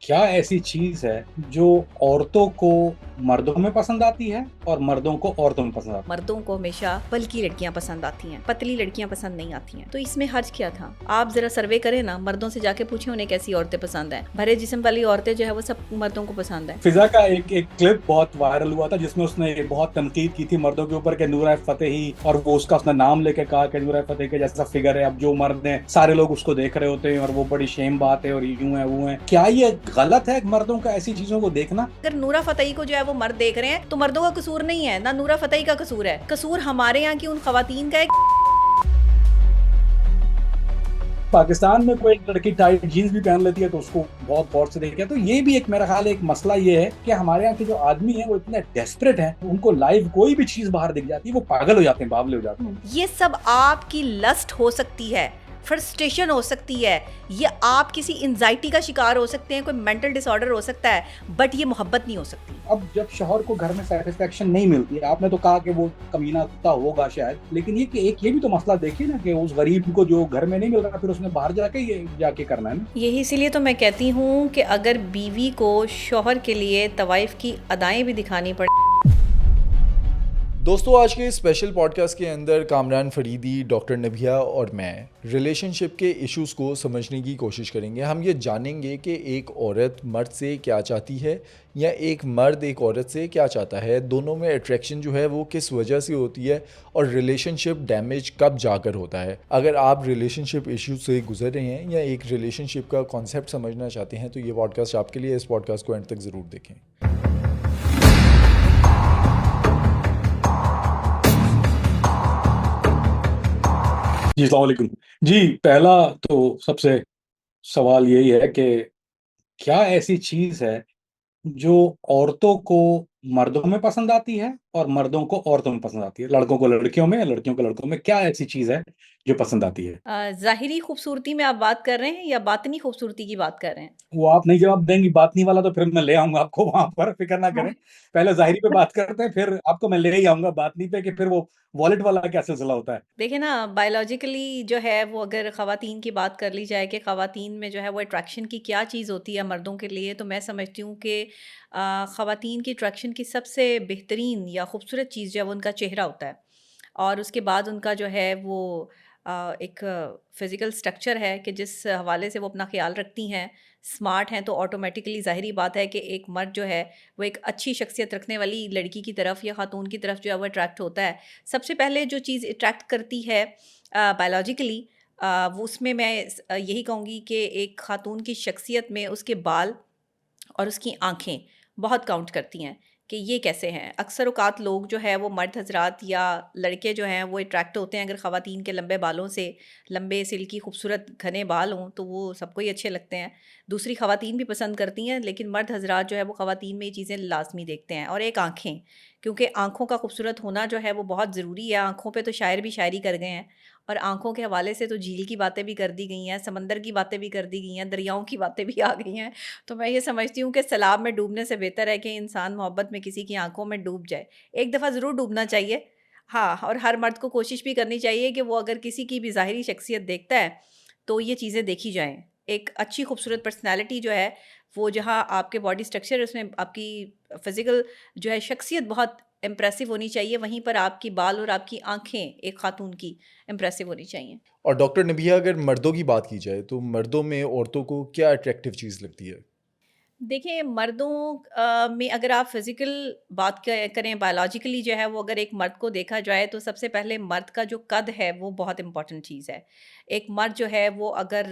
क्या ऐसी चीज है जो औरतों को मर्दों में पसंद आती है और मर्दों को औरतों में पसंद आती मर्दों को हमेशा बल्की लड़कियां पसंद आती हैं, पतली लड़कियां पसंद नहीं आती हैं। तो इसमें हर्ज क्या था? आप जरा सर्वे करें ना, मर्दों से जाके पूछें उन्हें कैसी औरतें पसंद हैं। भरे जिस्म वाली औरतें जो है वो सब मर्दों को पसंद है। है? फिजा का एक क्लिप बहुत वायरल हुआ था जिसमें उसने बहुत तनकीद की थी मर्दों के ऊपर के नूरा फतेही, और वो उसने नाम लेके कहा कि नूरा फतेही के जैसा फिगर है, अब जो मर्द है सारे लोग उसको देख रहे होते हैं और वो बड़ी शेम बात है और यूं है वो है। क्या ये गलत है मर्दों का ऐसी चीजों को देखना? अगर नूरा फतेही को जो है वो मर्द देख रहे हैं तो मर्दों का कसूर नहीं है, ना नूरा फतेही का कसूर है। कसूर हमारे यहाँ की उन खवातीन का है। पाकिस्तान में कोई एक लड़की टाइट जीन्स भी पहन लेती है तो उसको बहुत गौर से देखे, तो ये भी एक मेरा ख्याल है एक मसला ये है कि हमारे यहाँ के जो आदमी है वो इतने डेस्परेट हैं, उनको लाइव कोई भी चीज बाहर दिख जाती है वो पागल हो जाते हैं, बावले हो जाते हैं। ये सब आपकी लस्ट हो सकती है, फ्रस्ट्रेशन हो सकती है, ये आप किसी एंजाइटी का शिकार हो सकते हैं, कोई मेंटल डिसऑर्डर हो सकता है, बट ये मोहब्बत नहीं हो सकती। अब जब शौहर को घर में सेटिस्फेक्शन नहीं मिलती है, आपने तो कहा कि वो कमीना कुत्ता होगा शायद, लेकिन ये कि एक ये भी तो मसला देखिए ना कि उस गरीब को जो घर में नहीं मिल रहा फिर उसने बाहर जाके ये जाके करना है ना। यही इसीलिए तो मैं कहती हूँ कि अगर बीवी को शौहर के लिए तवाइफ की अदाएं भी दिखानी पड़े। दोस्तों, आज के स्पेशल पॉडकास्ट के अंदर कामरान फरीदी, डॉक्टर नबिया और मैं रिलेशनशिप के इश्यूज़ को समझने की कोशिश करेंगे। हम ये जानेंगे कि एक औरत मर्द से क्या चाहती है या एक मर्द एक औरत से क्या चाहता है, दोनों में अट्रैक्शन जो है वो किस वजह से होती है और रिलेशनशिप डैमेज कब जाकर होता है। अगर आप रिलेशनशिप इश्यूज से गुजर रहे हैं या एक रिलेशनशिप का कॉन्सेप्ट समझना चाहते हैं तो ये पॉडकास्ट आपके लिए। इस पॉडकास्ट को एंड तक ज़रूर देखें। जी अस्सलाम वालेकुम। जी, पहला तो सबसे सवाल यही है कि क्या ऐसी चीज है जो औरतों को मर्दों में पसंद आती है और मर्दों को औरतों में पसंद आती है, लड़कों को लड़कियों में, लड़कियों को लड़कों में, क्या ऐसी चीज है जो पसंद आती है? ज़ाहिरी खूबसूरती में आप बात कर रहे हैं या बातनी खूबसूरती की बात कर रहे हैं? वो आप नहीं जवाब देंगी बातनी वाला तो फिर मैं ले आऊंगा आपको वहां पर, फिक्र ना करें। पहले जाहिरी पे बात करते हैं, फिर आपको मैं ले ही आऊंगा बातनी पे कि फिर वो वॉलेट वाला क्या सिलसिला होता है। देखिए ना, बायोलॉजिकली जो है वो अगर ख़वातीन की बात कर ली जाए कि ख़वातीन में जो है वो अट्रैक्शन की क्या चीज़ होती है मर्दों के लिए, तो मैं समझती हूँ कि ख़वातीन की अट्रैक्शन की सबसे बेहतरीन या खूबसूरत चीज़ जो है वो उनका चेहरा होता है। और उसके बाद उनका जो है वो एक फ़िज़िकल स्ट्रक्चर है कि जिस हवाले से वो अपना ख़्याल रखती हैं, स्मार्ट हैं, तो ऑटोमेटिकली ज़ाहिरी बात है कि एक मर्द जो है वो एक अच्छी शख्सियत रखने वाली लड़की की तरफ या ख़ातून की तरफ जो है वो अट्रैक्ट होता है। सबसे पहले जो चीज़ अट्रैक्ट करती है बायोलॉजिकली, वो उसमें मैं यही कहूँगी कि एक ख़ातून की शख्सियत में उसके बाल और उसकी आँखें बहुत काउंट करती हैं कि ये कैसे हैं। अक्सर औक़ात लोग जो है वो मर्द हज़रात या लड़के जो हैं वो अट्रैक्ट होते हैं अगर ख़वातीन के लंबे बालों से, लंबे सिल्की खूबसूरत घने बाल हों तो वो सबको ही अच्छे लगते हैं। दूसरी ख़वातीन भी पसंद करती हैं, लेकिन मर्द हज़रात जो है वो ख़वातीन में ये चीज़ें लाज़मी देखते हैं। और एक आँखें, क्योंकि आँखों का खूबसूरत होना जो है वो बहुत ज़रूरी है। आँखों पे तो शायर भी शायरी कर गए हैं और आँखों के हवाले से तो झील की बातें भी कर दी गई हैं, समंदर की बातें भी कर दी गई हैं, दरियाओं की बातें भी आ गई हैं। तो मैं ये समझती हूँ कि सैलाब में डूबने से बेहतर है कि इंसान मोहब्बत में किसी की आँखों में डूब जाए। एक दफ़ा ज़रूर डूबना चाहिए। हाँ, और हर मर्द को कोशिश भी करनी चाहिए कि वो अगर किसी की भी ज़ाहिरी शख्सियत देखता है, तो ये चीज़ें देखी जाएँ। एक अच्छी खूबसूरत पर्सनैलिटी जो है, वो जहाँ आपके बॉडी स्ट्रक्चर है उसमें आपकी फ़िज़िकल जो है शख्सियत बहुत इम्प्रेसिव होनी चाहिए, वहीं पर आपकी बाल और आपकी आँखें एक ख़ातून की इम्प्रेसिव होनी चाहिए। और डॉक्टर नबिया, अगर मर्दों की बात की जाए तो मर्दों में औरतों को क्या अट्रैक्टिव चीज़ लगती है? देखिए, मर्दों में अगर आप फ़िज़िकल बात करें, बायोलॉजिकली जो है वो अगर एक मर्द को देखा जाए तो सबसे पहले मर्द का जो कद है वो बहुत इम्पोर्टेंट चीज़ है। एक मर्द जो है वो अगर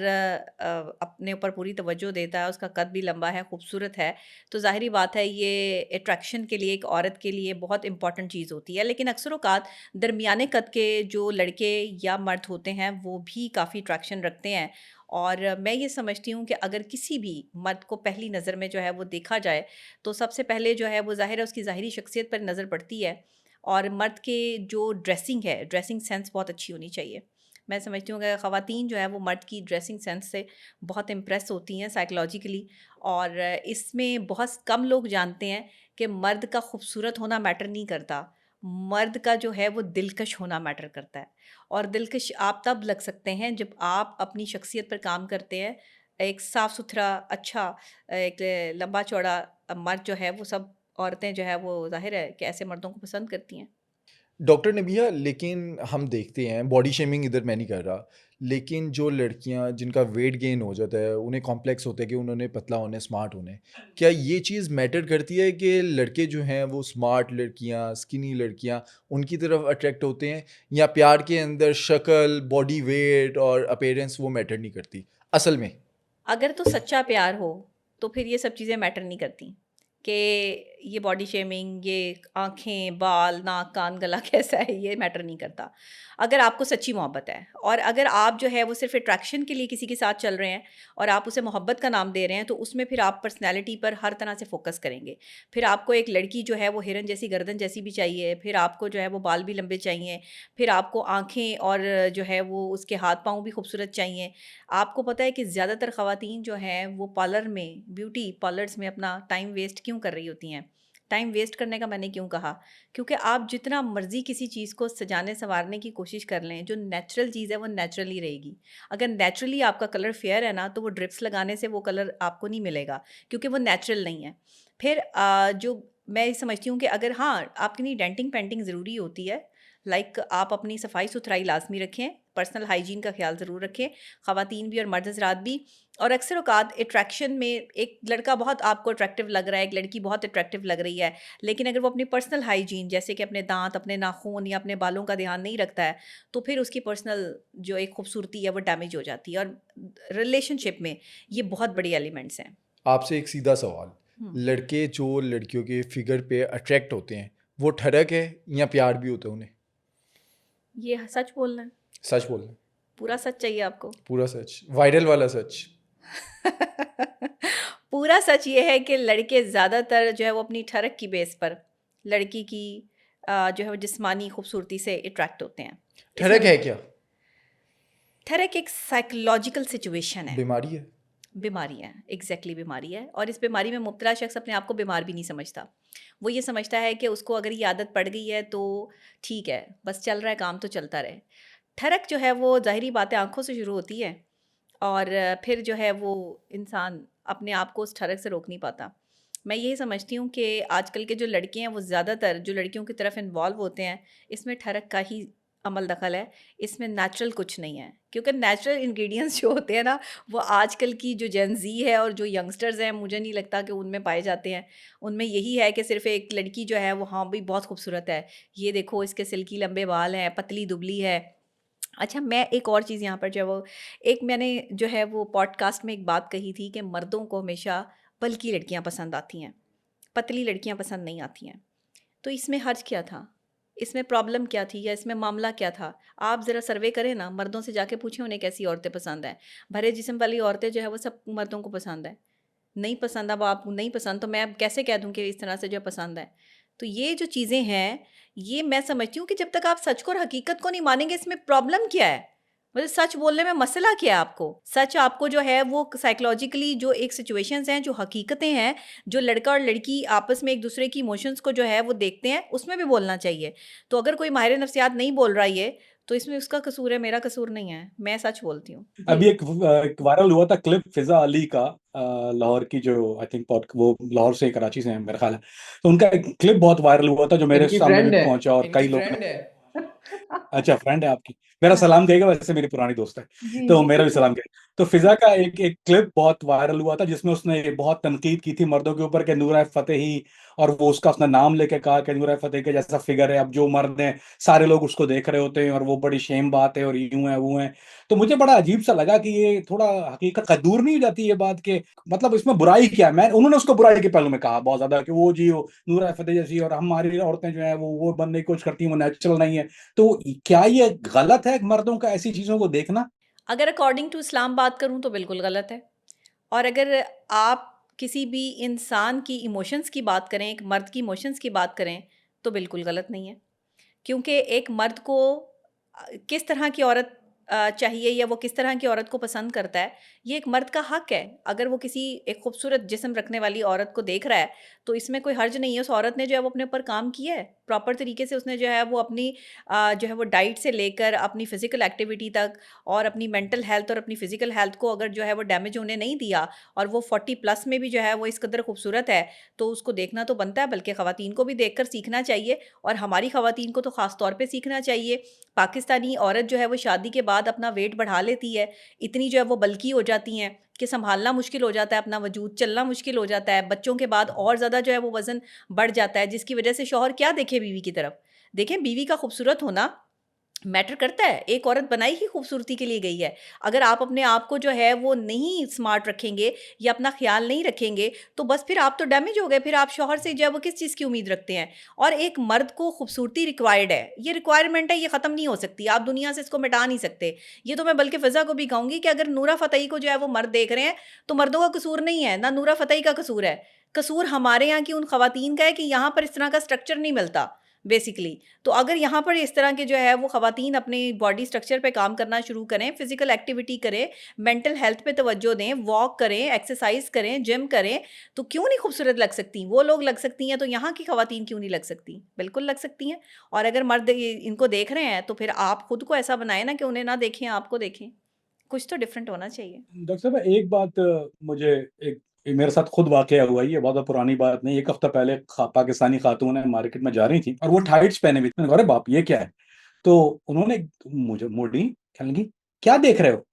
अपने ऊपर पूरी तवज्जो देता है, उसका कद भी लंबा है, खूबसूरत है, तो ज़ाहिरी बात है ये अट्रैक्शन के लिए एक औरत के लिए बहुत इम्पोर्टेंट चीज़ होती है। लेकिन अक्सर औक़ात दरमियाने कद के जो लड़के या मर्द होते हैं वो भी काफ़ी अट्रैक्शन रखते हैं। और मैं ये समझती हूँ कि अगर किसी भी मर्द को पहली नज़र में जो है वो देखा जाए, तो सबसे पहले जो है वो ज़ाहिर है उसकी ज़ाहिरी शख्सियत पर नज़र पड़ती है। और मर्द के जो ड्रेसिंग है, ड्रेसिंग सेंस बहुत अच्छी होनी चाहिए। मैं समझती हूँ कि ख़वातीन जो है वो मर्द की ड्रेसिंग सेंस से बहुत इम्प्रेस होती हैं साइकोलॉजिकली। और इसमें बहुत कम लोग जानते हैं कि मर्द का खूबसूरत होना मैटर नहीं करता। मर्द का जो है वो दिलकश होना मैटर करता है। और दिलकश आप तब लग सकते हैं जब आप अपनी शख्सियत पर काम करते हैं, एक साफ-सुथरा, अच्छा, एक लंबा-चौड़ा मर्द जो है वो सब औरतें जो है वो ज़ाहिर है कि ऐसे मर्दों को पसंद करती हैं। डॉक्टर नबिया, लेकिन हम देखते हैं, बॉडी शेमिंग इधर मैं नहीं कर रहा, लेकिन जो लड़कियां जिनका वेट गेन हो जाता है, उन्हें कॉम्प्लेक्स होता है कि उन्होंने पतला होना है, स्मार्ट होना है, क्या ये चीज़ मैटर करती है कि लड़के जो हैं वो स्मार्ट लड़कियां, स्किनी लड़कियां, उनकी तरफ अट्रैक्ट होते हैं, या प्यार के अंदर शक्ल, बॉडी वेट और अपीयरेंस वो मैटर नहीं करती असल में? अगर तो सच्चा प्यार हो तो फिर ये सब चीज़ें मैटर नहीं करती कि ये बॉडी शेमिंग, ये आँखें, बाल, नाक, कान, गला कैसा है, ये मैटर नहीं करता। अगर आपको सच्ची मोहब्बत है और अगर आप जो है वो सिर्फ़ अट्रैक्शन के लिए किसी के साथ चल रहे हैं और आप उसे मोहब्बत का नाम दे रहे हैं, तो उसमें फिर आप पर्सनैलिटी पर हर तरह से फ़ोकस करेंगे। फिर आपको एक लड़की जो है वो हिरन जैसी, गर्दन जैसी भी चाहिए, फिर आपको जो है वो बाल भी लंबे चाहिए, फिर आपको आँखें और जो है वो उसके हाथ-पाँव भी खूबसूरत चाहिए। आपको पता है कि ज़्यादातर ख़वातीन जो हैं वो पार्लर में, ब्यूटी पार्लर्स में अपना टाइम वेस्ट क्यों कर रही होती हैं? टाइम वेस्ट करने का मैंने क्यों कहा? क्योंकि आप जितना मर्ज़ी किसी चीज़ को सजाने-सँवारने की कोशिश कर लें, जो नेचुरल चीज़ है वो नेचुरली रहेगी। अगर नेचुरली आपका कलर फेयर है ना, तो वो ड्रिप्स लगाने से वो कलर आपको नहीं मिलेगा, क्योंकि वो नेचुरल नहीं है। फिर जो मैं समझती हूँ कि अगर हाँ, आपके लिए डेंटिंग पेंटिंग ज़रूरी होती है, लाइक आप अपनी सफाई-सुथराई लाज़मी रखें, पर्सनल हाइजीन का ख़्याल ज़रूर रखें, ख़वातीन भी और मर्द हज़रात भी। और अक्सर औक़ात अट्रैक्शन में एक लड़का बहुत आपको अट्रैक्टिव लग रहा है, एक लड़की बहुत अट्रैक्टिव लग रही है, लेकिन अगर वो अपनी पर्सनल हाइजीन जैसे कि अपने दाँत, अपने नाख़ून या अपने बालों का ध्यान नहीं रखता है, तो फिर उसकी पर्सनल जो एक खूबसूरती है वो डैमेज हो जाती है। और रिलेशनशिप में ये बहुत बड़ी एलिमेंट्स हैं। आपसे एक सीधा सवाल, हुँ। लड़के जो लड़कियों के फिगर पे अट्रैक्ट होते हैं, वो ठरक है या प्यार भी होता है उन्हें? ये सच बोलना है, सच बोलना, पूरा सच चाहिए आपको? पूरा सच, वायरल वाला सच। पूरा सच ये है कि लड़के ज़्यादातर जो है वो अपनी ठरक की बेस पर लड़की की जो है वो जिस्मानी खूबसूरती से अट्रैक्ट होते हैं। ठरक इसमें है क्या? ठरक एक साइकोलॉजिकल सिचुएशन है, बीमारी है? बीमारी है, एग्ज़ैक्टली बीमारी है। और इस बीमारी में मुब्तला शख्स अपने आप को बीमार भी नहीं समझता। वो ये समझता है कि उसको अगर ये आदत पड़ गई है तो ठीक है, बस चल रहा है काम तो चलता रहे। ठरक जो है वो ज़ाहिरी बात है आँखों से शुरू होती है और फिर जो है वो इंसान अपने आप को उस ठरक से रोक नहीं पाता। मैं यही समझती हूँ कि आजकल के जो लड़के हैं वो ज़्यादातर जो लड़कियों की तरफ इन्वॉल्व होते हैं, इसमें ठरक का ही अमल दखल है, इसमें नेचुरल कुछ नहीं है। क्योंकि नेचुरल इंग्रीडिएंट्स जो होते हैं ना, वो आजकल की जो जेन ज़ी है और जो यंगस्टर्स हैं, मुझे नहीं लगता कि उनमें पाए जाते हैं। उनमें यही है कि सिर्फ़ एक लड़की जो है वो हाँ, भई बहुत खूबसूरत है, ये देखो इसके सिल्की लंबे बाल हैं, पतली-दुबली है। अच्छा, मैं एक और चीज़ यहाँ पर जो है वो एक मैंने जो है वो पॉडकास्ट में एक बात कही थी कि मर्दों को हमेशा बल्की लड़कियाँ पसंद आती हैं, पतली लड़कियाँ पसंद नहीं आती हैं। तो इसमें हर्ज क्या था? इसमें प्रॉब्लम क्या थी या इसमें मामला क्या था? आप ज़रा सर्वे करें ना, मर्दों से जाके पूछें उन्हें कैसी औरतें पसंद हैं। भरे जिस्म वाली औरतें जो है वो सब मर्दों को पसंद है। नहीं पसंद, अब आपको नहीं पसंद तो मैं अब कैसे कह दूँ कि इस तरह से जो है पसंद है। तो ये जो चीज़ें हैं, ये मैं समझती हूँ कि जब तक आप सच को और हकीकत को नहीं मानेंगे, इसमें प्रॉब्लम क्या है? मतलब सच बोलने में मसला क्या है आपको? सच आपको जो है वो साइकोलॉजिकली जो एक सिचुएशंस हैं, जो हकीकतें हैं, जो लड़का और लड़की आपस में एक-दूसरे की इमोशंस को जो है वो देखते हैं, उसमें भी बोलना चाहिए। तो अगर कोई माहिर नफ्सियात नहीं बोल रहा ये, तो इसमें उसका कसूर है, मेरा कसूर नहीं है। मैं सच बोलती हूँ। अभी जी। एक वायरल हुआ था क्लिप फिजा अली का, लाहौर की, जो आई थिंक वो लाहौर से कराची से हैं मेरा ख्याल है। तो उनका एक क्लिप बहुत वायरल हुआ था जो मेरे इनकी सामने भी फ्रेंड है, पहुंचा और इनकी कई लोगों फ्रेंड ने। है। अच्छा, फ्रेंड है आपकी? मेरा सलाम कहिएगा, वैसे मेरी पुरानी दोस्त है, जी, तो जी। मेरा भी सलाम कहिएगा। तो फिजा का एक एक क्लिप बहुत वायरल हुआ था जिसमें उसने बहुत तनकीद की थी मर्दों के ऊपर कि नूरा फतेही, और वो उसने नाम लेके कहा कि नूरा फतेही के जैसा फिगर है, अब जो मर्द हैं सारे लोग उसको देख रहे होते हैं और वो बड़ी शेम बात है और यूं है वो है। तो मुझे बड़ा अजीब सा लगा कि ये थोड़ा हकीकत का दूर नहीं हो जाती ये बात के, मतलब इसमें बुराई क्या है? मैं उन्होंने उसको बुराई के पहलू में कहा बहुत ज्यादा कि वो जी वो नूरा फतेही जैसी, और हमारी औरतें जो है वो बनने की कोशिश करती हैं, वो नेचुरल नहीं है। तो क्या ये गलत है मर्दों का ऐसी चीजों को देखना? अगर अकॉर्डिंग टू इस्लाम बात करूँ तो बिल्कुल गलत है। और अगर आप किसी भी इंसान की इमोशंस की बात करें, एक मर्द की इमोशंस की बात करें, तो बिल्कुल गलत नहीं है। क्योंकि एक मर्द को किस तरह की औरत चाहिए या वो किस तरह की औरत को पसंद करता है, ये एक मर्द का हक है। अगर वो किसी एक खूबसूरत जिस्म रखने वाली औरत को देख रहा है, तो इसमें कोई हर्ज नहीं है। उस औरत ने जो है वो अपने ऊपर काम किया है, प्रॉपर तरीके से उसने जो है वो अपनी जो है वो डाइट से लेकर अपनी फ़िज़िकल एक्टिविटी तक और अपनी मेंटल हेल्थ और अपनी फ़िज़िकल हेल्थ को अगर जो है वो डैमेज होने नहीं दिया और वो 40 प्लस में भी जो है वो इस कदर खूबसूरत है, तो उसको देखना तो बनता है, बल्कि ख़वातीन को भी देखकर सीखना चाहिए और हमारी ख़वातीन को तो ख़ास तौर पे सीखना चाहिए। पाकिस्तानी औरत जो है वो शादी के बाद अपना वेट बढ़ा लेती है, इतनी जो है वो बल्की हो जाती हैं कि सँभालना मुश्किल हो जाता है अपना वजूद, चलना मुश्किल हो जाता है, बच्चों के बाद और ज़्यादा जो है वो वज़न बढ़ जाता है, जिसकी वजह से शौहर क्या देखे बीवी की तरफ। देखें, बीवी का खूबसूरत होना मैटर करता है, एक औरत बनाई ही खूबसूरती के लिए गई है। अगर आप अपने आप को जो है वो नहीं स्मार्ट रखेंगे या अपना ख़्याल नहीं रखेंगे, तो बस फिर आप तो डैमेज हो गए, फिर आप शौहर से जो है वो किस चीज़ की उम्मीद रखते हैं? और एक मर्द को खूबसूरती रिक्वायर्ड है, ये रिक्वायरमेंट है, ये ख़त्म नहीं हो सकती, आप दुनिया से इसको मिटा नहीं सकते। ये तो मैं बल्कि फ़िज़ा को भी कहूँगी कि अगर नूरा फ़तेही को जो है वो मर्द देख रहे हैं, तो मर्दों का कसूर नहीं है, ना नूरा फ़तेही का कसूर है। कसूर हमारे यहाँ की उन ख़वातीन का है कि यहाँ पर इस तरह का स्ट्रक्चर नहीं मिलता बेसिकली। तो अगर यहाँ पर इस तरह के जो है वो ख़वातीन अपने बॉडी स्ट्रक्चर पे काम करना शुरू करें, फ़िज़िकल एक्टिविटी करें, मेंटल हेल्थ पे तवज्जो दें, वॉक करें, एक्सरसाइज़ करें, जिम करें, तो क्यों नहीं खूबसूरत लग सकती? वो लोग लग सकती हैं, तो यहाँ की ख़वातीन क्यों नहीं लग सकती? बिल्कुल लग सकती हैं। और अगर मर्द इनको देख रहे हैं, तो फिर आप खुद को ऐसा बनाएँ ना कि उन्हें ना देखें, आपको देखें। कुछ तो डिफरेंट होना चाहिए। डॉक्टर साहब, एक बात मुझे एक मेरे साथ खुद वाकया हुआ है, ये बहुत पुरानी बात नहीं, एक हफ्ता पहले पाकिस्तानी खातून है मार्केट में जा रही थी और वो टाइट्स पहने हुई थी। मैंने कहा, अरे बाप, ये क्या है? तो उन्होंने मुझे मुड़ी, कहने लगी, क्या देख रहे हो?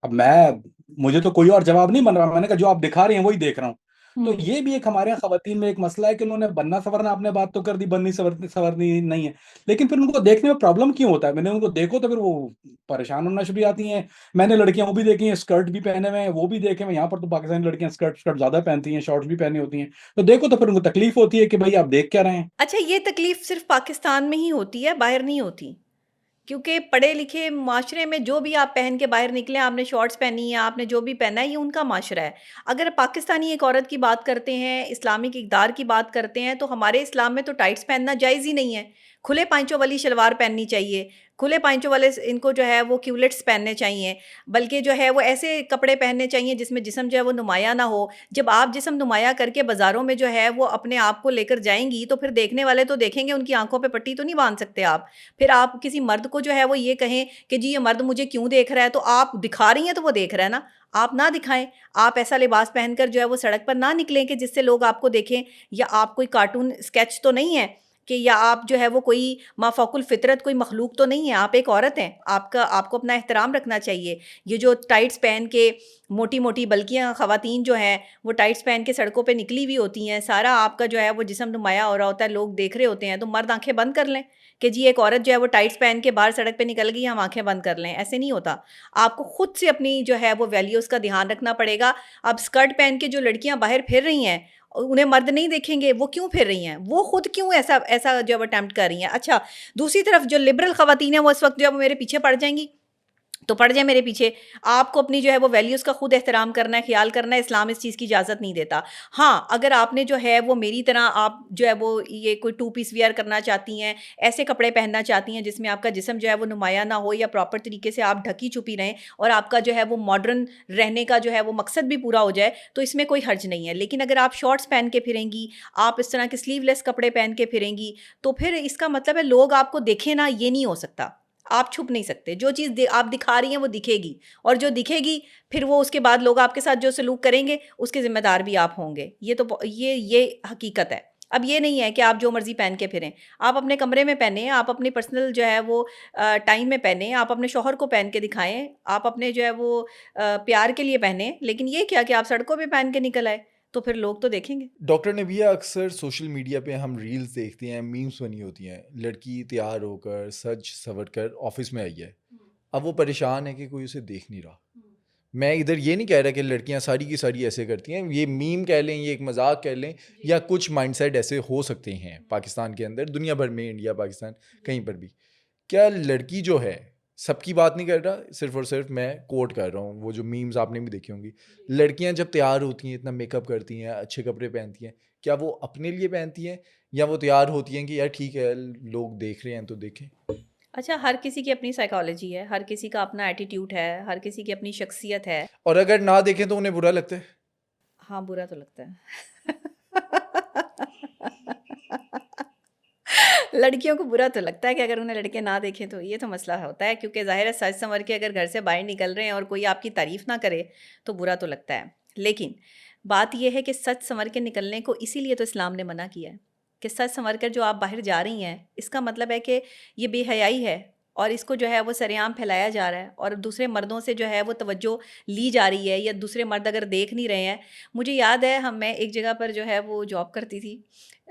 अब मुझे तो कोई और जवाब नहीं बन रहा, मैंने कहा जो आप दिखा रही हैं वही देख रहा हूँ। तो हुँ। ये भी एक हमारे यहाँ खवातीन में एक मसला है कि उन्होंने बनना सवरना, आपने बात तो कर दी, बननी सवरनी सवरनी नहीं है, लेकिन फिर उनको देखने में प्रॉब्लम क्यों होता है? मैंने उनको देखो तो फिर वो परेशान होना शुरू हो जाती हैं। मैंने लड़कियां वो भी देखी हैं, स्कर्ट भी पहने हुए हैं, वो भी देखे हुए, यहाँ पर तो पाकिस्तानी लड़कियां स्कर्ट स्कर्ट ज्यादा पहनती हैं, शॉर्ट्स भी पहनी होती हैं, तो देखो तो फिर उनको तकलीफ होती है कि भाई आप देख क्या रहे हैं। अच्छा, ये तकलीफ़ सिर्फ़ पाकिस्तान में ही होती है, बाहर नहीं होती। क्योंकि पढ़े-लिखे माशरे में जो भी आप पहन के बाहर निकले, आपने शॉर्ट्स पहनी है, आपने जो भी पहना है, ये उनका माशरा है। अगर पाकिस्तानी एक औरत की बात करते हैं, इस्लामिक इक़्तिदार की बात करते हैं, तो हमारे इस्लाम में तो टाइट्स पहनना जायज़ ही नहीं है। खुले पाँचों वाली शलवार पहननी चाहिए, खुले पाँचों वाले इनको जो है वो क्यूलेट्स पहनने चाहिए, बल्कि जो है वो ऐसे कपड़े पहनने चाहिए जिसमें जिस्म जो है वो नुमायाँ ना हो। जब आप जिस्म नुमायाँ करके बाज़ारों में जो है वो अपने आप को लेकर जाएँगी, तो फिर देखने वाले तो देखेंगे, उनकी आँखों पे पट्टी तो नहीं बाँध सकते आप। फिर आप किसी मर्द को जो है वो ये कहें कि जी ये मर्द मुझे क्यों देख रहा है, तो आप दिखा रही हैं तो वो देख रहा है ना, आप ना दिखाएँ। आप ऐसा लिबास पहनकर जो है वो सड़क पर ना निकलें कि जिससे लोग आपको देखें, या आप कोई कार्टून स्केच तो नहीं है कि, या आप जो है वो कोई माफ़ौकुल फ़ितरत कोई मखलूक तो नहीं है, आप एक औरत हैं, आपको अपना एहतराम रखना चाहिए। ये जो टाइट्स पहन के मोटी-मोटी बल्कियाँ ख़वातीन जो हैं, वो टाइट्स पहन के सड़कों पे निकली हुई होती हैं, सारा आपका जो है वो जिस्म नुमाया हो रहा होता है, लोग देख रहे होते हैं, तो मर्द आँखें बंद कर लें कि जी एक औरत जो है वो टाइट्स पहन के बाहर सड़क पे निकल गई, हम आँखें बंद कर लें, ऐसे नहीं होता। आपको खुद से अपनी जो है वो वैल्यूज़ का ध्यान रखना पड़ेगा। अब स्कर्ट पहन के जो लड़कियाँ बाहर फिर रही हैं, उन्हें मर्द नहीं देखेंगे, वो क्यों फिर रही हैं? वो खुद क्यों ऐसा ऐसा जो है वो अटेम्प्ट कर रही हैं? अच्छा, दूसरी तरफ जो लिबरल ख़वातीन हैं, वो इस वक़्त जो है वो मेरे पीछे पड़ जाएँगी। तो पड़ जाए मेरे पीछे। आपको अपनी जो है वो वैल्यूज़ का खुद एहतराम करना है, ख़्याल करना है, इस्लाम इस चीज़ की इजाज़त नहीं देता। हाँ, अगर आपने जो है वो मेरी तरह आप जो है वो ये कोई टू पीस वियर करना चाहती हैं, ऐसे कपड़े पहनना चाहती हैं जिसमें आपका जिस्म जो है वो नुमाया ना हो, या प्रॉपर तरीके से आप ढकी-छुपी रहें और आपका जो है वो मॉडर्न रहने का जो है वो मकसद भी पूरा हो जाए, तो इसमें कोई हर्ज नहीं है। लेकिन अगर आप शॉर्ट्स पहन के फिरेंगी, आप इस तरह के स्लीवलेस कपड़े पहन के फिरेंगी, तो फिर इसका मतलब है लोग आपको देखें ना, ये नहीं हो सकता। आप छुप नहीं सकते, जो चीज़ आप दिखा रही हैं वो दिखेगी, और जो दिखेगी फिर वो उसके बाद लोग आपके साथ जो सलूक करेंगे उसके ज़िम्मेदार भी आप होंगे। ये तो ये हकीकत है। अब ये नहीं है कि आप जो मर्ज़ी पहन के फिरें। आप अपने कमरे में पहने, आप अपनी पर्सनल जो है वो टाइम में पहने, आप अपने शौहर को पहन के दिखाएँ, आप अपने जो है वो प्यार के लिए पहने, लेकिन ये क्या कि आप सड़कों पे पहन के निकल आए, तो फिर लोग तो देखेंगे। डॉक्टर नबिया, अक्सर सोशल मीडिया पे हम रील्स देखते हैं, मीम्स बनी होती हैं, लड़की तैयार होकर सज संवर कर ऑफिस में आई है। अब वो परेशान है कि कोई उसे देख नहीं रहा। मैं इधर ये नहीं कह रहा कि लड़कियां सारी की सारी ऐसे करती हैं, ये मीम कह लें, ये एक मजाक कह लें, या कुछ माइंडसेट ऐसे हो सकते हैं पाकिस्तान के अंदर, दुनिया भर में, इंडिया पाकिस्तान कहीं पर भी। क्या लड़की जो है, सबकी बात नहीं कर रहा, सिर्फ और सिर्फ मैं कोट कर रहा हूँ, वो जो मीम्स आपने भी देखी होंगी, लड़कियां जब तैयार होती हैं, इतना मेकअप करती हैं, अच्छे कपड़े पहनती हैं, क्या वो अपने लिए पहनती हैं, या वो तैयार होती हैं कि यार ठीक है लोग देख रहे हैं तो देखें? अच्छा, हर किसी की अपनी साइकोलॉजी है, हर किसी का अपना एटीट्यूड है, हर किसी की अपनी शख्सियत है। और अगर ना देखें तो उन्हें बुरा लगता है? हाँ, बुरा तो लगता है। लड़कियों को बुरा तो लगता है कि अगर उन्हें लड़के ना देखें तो ये तो मसला होता है, क्योंकि ज़ाहिर है सज संवर के अगर घर से बाहर निकल रहे हैं और कोई आपकी तारीफ़ ना करे तो बुरा तो लगता है। लेकिन बात ये है कि सज संवर के निकलने को इसीलिए तो इस्लाम ने मना किया है कि सज संवर कर जो आप बाहर जा रही हैं, इसका मतलब है कि ये बेहयाई है और इसको जो है वो सरेआम फैलाया जा रहा है और दूसरे मर्दों से जो है वो तवज्जो ली जा रही है, या दूसरे मर्द अगर देख नहीं रहे हैं। मुझे याद है मैं एक जगह पर जो है वो जॉब करती थी,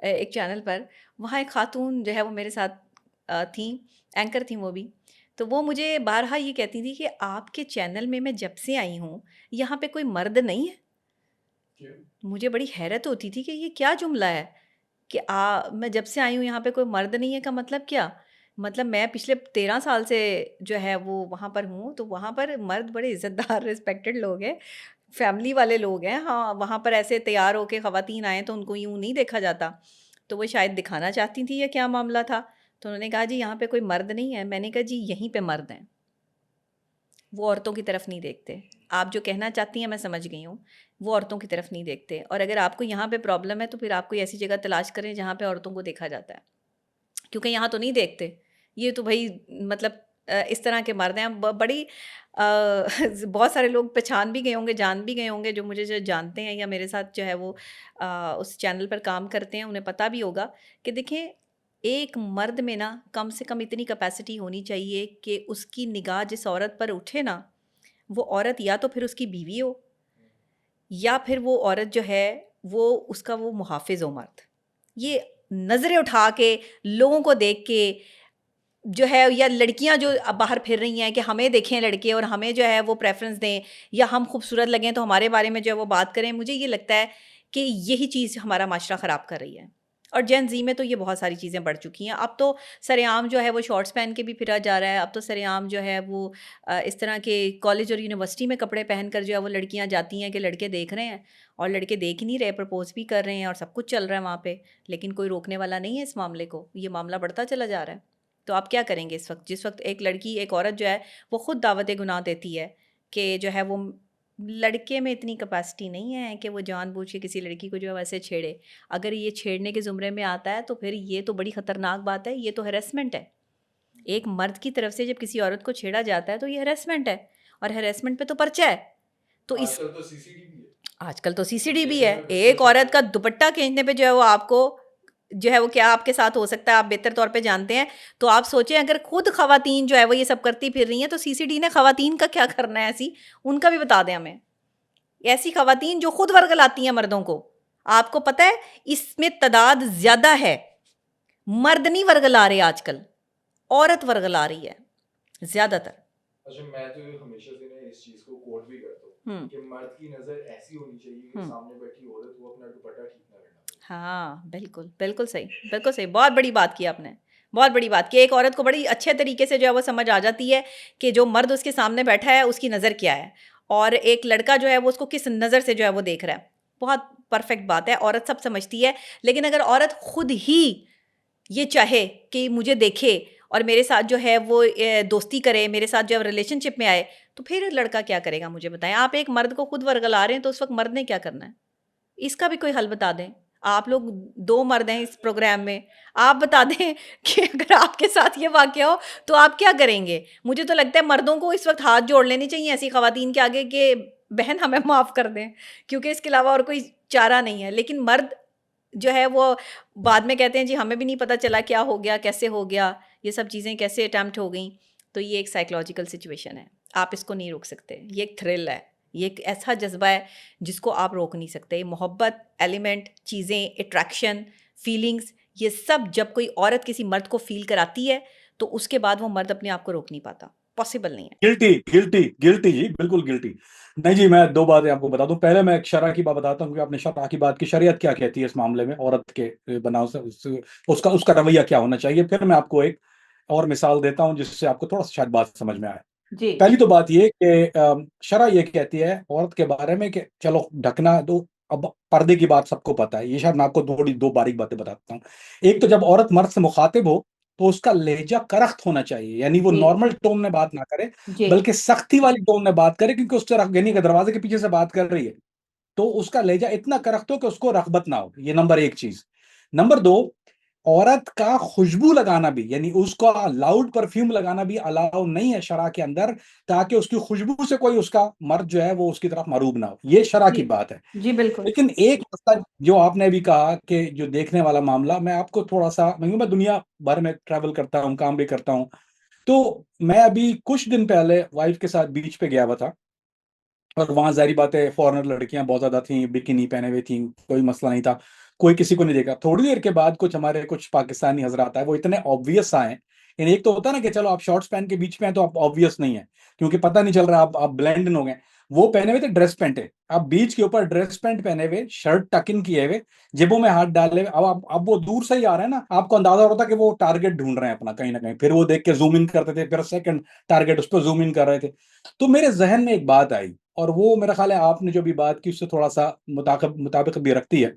एक चैनल पर। वहाँ एक खातून जो है वो मेरे साथ थी, एंकर थी वो भी। तो वो मुझे बारहा ये कहती थी कि आपके चैनल में मैं जब से आई हूँ, यहाँ पे कोई मर्द नहीं है। मुझे बड़ी हैरत होती थी कि ये क्या जुमला है कि मैं जब से आई हूँ यहाँ पे कोई मर्द नहीं है का मतलब क्या? मतलब मैं पिछले 13 साल से जो है वो वहाँ पर हूँ, तो वहाँ पर मर्द बड़े इज़्ज़तदार रिस्पेक्टेड लोग हैं, फैमिली वाले लोग हैं। हाँ, वहाँ पर ऐसे तैयार होके ख़वातीन आएँ तो उनको यूँ नहीं देखा जाता। तो वो शायद दिखाना चाहती थी या क्या मामला था? तो उन्होंने कहा जी यहाँ पे कोई मर्द नहीं है। मैंने कहा जी यहीं पे मर्द हैं। वो औरतों की तरफ नहीं देखते। आप जो कहना चाहती हैं मैं समझ गई हूँ, वो औरतों की तरफ नहीं देखते। और अगर आपको यहाँ पे प्रॉब्लम है तो फिर आप कोई ऐसी जगह तलाश करें जहाँ पे औरतों को देखा जाता है, क्योंकि यहाँ तो नहीं देखते। ये तो भई मतलब इस तरह के मर्द हैं। बड़ी बहुत सारे लोग पहचान भी गए होंगे, जान भी गए होंगे, जो मुझे जो जानते हैं या मेरे साथ जो है वो उस चैनल पर काम करते हैं, उन्हें पता भी होगा कि देखें, एक मर्द में ना कम से कम इतनी कैपेसिटी होनी चाहिए कि उसकी निगाह जिस औरत पर उठे ना, वो औरत या तो फिर उसकी बीवी हो, या फिर वो औरत जो है वो उसका वो मुहाफ़िज़ हो मर्द। ये नज़रें उठा के, लोगों को देख के जो है, या लड़कियां जो अब बाहर फिर रही हैं कि हमें देखें लड़के और हमें जो है वो प्रेफरेंस दें, या हम खूबसूरत लगें तो हमारे बारे में जो है वो बात करें। मुझे ये लगता है कि यही चीज़ हमारा माशरा ख़राब कर रही है। और जेन ज़ी में तो ये बहुत सारी चीज़ें बढ़ चुकी हैं। अब तो सरेआम जो है वो शॉर्ट्स पहन के भी फिरा जा रहा है। अब तो सरेआम जो है वो इस तरह के कॉलेज और यूनिवर्सिटी में कपड़े पहन कर जो है वो लड़कियां जाती हैं कि लड़के देख रहे हैं, और लड़के देख ही नहीं रहे, प्रपोज भी कर रहे हैं और सब कुछ चल रहा है वहाँ पे, लेकिन कोई रोकने वाला नहीं है इस मामले को। ये मामला बढ़ता चला जा रहा है। तो आप क्या करेंगे इस वक्त, जिस वक्त एक लड़की, एक औरत जो है वो खुद दावत गुनाह देती है कि जो है वो लड़के में इतनी कैपेसिटी नहीं है कि वो जानबूझ के किसी लड़की को जो है वैसे छेड़े। अगर ये छेड़ने के ज़ुमरे में आता है तो फिर ये तो बड़ी ख़तरनाक बात है, ये तो हैरेसमेंट है। एक मर्द की तरफ से जब किसी औरत को छेड़ा जाता है तो ये हैरेसमेंट है, और हैरेसमेंट पे तो पर्चा है। तो इस आजकल तो सीसीटीवी है। आजकल तो सीसीटीवी कैसे है। में एक पिस्टल औरत का दुपट्टा खींचने पे जो है वो आपको जो है वो क्या आपके साथ हो सकता है, आप बेहतर तौर पे जानते हैं। तो आप सोचें, अगर खुद खवातीन जो है वो ये सब करती फिर रही हैं तो सीसीडी ने खवातीन का क्या करना है ऐसी, उनका भी बता दें हमें। ऐसी खवातीन जो खुद वर्गलाती हैं मर्दों को, आपको पता है इसमें तादाद ज्यादा है। मर्द नहीं वर्गला रहे आजकल, औरत वर्गला रही है ज्यादातर। अच्छा, मैं तो हमेशा से ना इस चीज को कोट भी करता हूँ हम्म कि मर्द की नजर ऐसी होनी चाहिए कि हम्म सामने बैठी औरत को अपना दुपट्टा ठीक ना करना पड़े। हाँ, बिल्कुल, बिल्कुल सही, बिल्कुल सही। बहुत बड़ी बात की आपने, बहुत बड़ी बात की। एक औरत को बड़ी अच्छे तरीके से जो है वो समझ आ जाती है कि जो मर्द उसके सामने बैठा है उसकी नज़र क्या है, और एक लड़का जो है वो उसको किस नज़र से जो है वो देख रहा है। बहुत परफेक्ट बात है, औरत सब समझती है। लेकिन अगर औरत खुद ही ये चाहे कि मुझे देखे और मेरे साथ जो है वो दोस्ती करे, मेरे साथ जो है रिलेशनशिप में आए, तो फिर लड़का क्या करेगा मुझे बताएं। आप एक मर्द को खुद वर्गला रहे हैं तो उस वक्त मर्द ने क्या करना है, इसका भी कोई हल बता दें। आप लोग 2 मर्द हैं इस प्रोग्राम में, आप बता दें कि अगर आपके साथ ये वाक़या हो तो आप क्या करेंगे? मुझे तो लगता है मर्दों को इस वक़्त हाथ जोड़ लेने चाहिए ऐसी ख़वातीन के आगे कि बहन हमें माफ़ कर दें, क्योंकि इसके अलावा और कोई चारा नहीं है। लेकिन मर्द जो है वो बाद में कहते हैं जी हमें भी नहीं पता चला क्या हो गया, कैसे हो गया, ये सब चीज़ें कैसे अटेम्प्ट हो गईं। तो ये एक साइकोलॉजिकल सिचुएशन है, आप इसको नहीं रोक सकते। ये एक थ्रिल है, ये एक ऐसा जज्बा है जिसको आप रोक नहीं सकते। मोहब्बत, एलिमेंट, चीज़ें, अट्रैक्शन, फीलिंग्स, ये सब जब कोई औरत किसी मर्द को फील कराती है तो उसके बाद वो मर्द अपने आप को रोक नहीं पाता, पॉसिबल नहीं है। गिल्टी गिल्टी गिल्टी जी, बिल्कुल गिल्टी। नहीं जी, मैं 2 बातें आपको बता दूं। पहले मैं एक शरअ की बात बताता हूँ कि आपने शरअ की बात की, शरीयत क्या कहती है इस मामले में, औरत के बनाव से उसका उसका रवैया क्या होना चाहिए। फिर मैं आपको एक और मिसाल देता हूँ जिससे आपको थोड़ा सा शायद बात समझ में आए। जी पहली तो बात ये कि शरअ ये कहती है औरत के बारे में कि चलो ढकना दो। अब पर्दे की बात सबको पता है, ये शायद मैं आपको थोड़ी 2 बारीक बातें बताता हूँ। एक तो जब औरत मर्द से मुखातिब हो तो उसका लहजा करख्त होना चाहिए, यानी वो जी नॉर्मल टोन में बात ना करे, जी बल्कि सख्ती वाली टोन में बात करे, क्योंकि उससे यानी कि दरवाजे के पीछे से बात कर रही है, तो उसका लहजा इतना करख्त हो कि उसको रग़बत ना हो। ये नंबर 1 चीज़। नंबर 2, औरत का खुशबू लगाना भी, यानी उसका लाउड परफ्यूम लगाना भी अलाउ नहीं है शरा के अंदर, ताकि उसकी खुशबू से कोई उसका मर्द जो है वो उसकी तरफ मरूब ना हो। ये शरा जी, की बात है। जी, बिल्कुल। लेकिन एक मसला जो आपने अभी कहा कि जो देखने वाला मामला, मैं आपको थोड़ा सा, मैं दुनिया भर में ट्रैवल करता हूँ, काम भी करता हूँ। तो मैं अभी कुछ दिन पहले वाइफ के साथ बीच पे गया हुआ था, और वहां जारी बात है फॉरेनर लड़कियां बहुत ज्यादा थी, बिकिनी पहने हुई थी, कोई मसला नहीं था, कोई किसी को नहीं देखा। थोड़ी देर के बाद कुछ पाकिस्तानी हजरात आए, वो इतने ऑब्वियस आए। यानी एक तो होता है ना कि चलो आप शॉर्ट्स पहन के बीच में हैं तो आप ऑब्वियस नहीं है, क्योंकि पता नहीं चल रहा, आप ब्लेंड इन हो गए। वो पहने हुए थे ड्रेस पैंट है, आप बीच के ऊपर ड्रेस पैंट पहने हुए, शर्ट टक इन किए हुए, जेबों में हाथ डाले हुए। अब वो दूर से ही आ रहे हैं ना, आपको अंदाजा होता कि वो टारगेट ढूंढ रहे हैं अपना कहीं ना कहीं। फिर वो देख के जूम इन करते थे, फिर सेकंड टारगेट उस पर जूम इन कर रहे थे। तो मेरे जहन में एक बात आई, और वो मेरा ख्याल है आपने जो भी बात की उससे थोड़ा सा मुताबिक भी रखती है।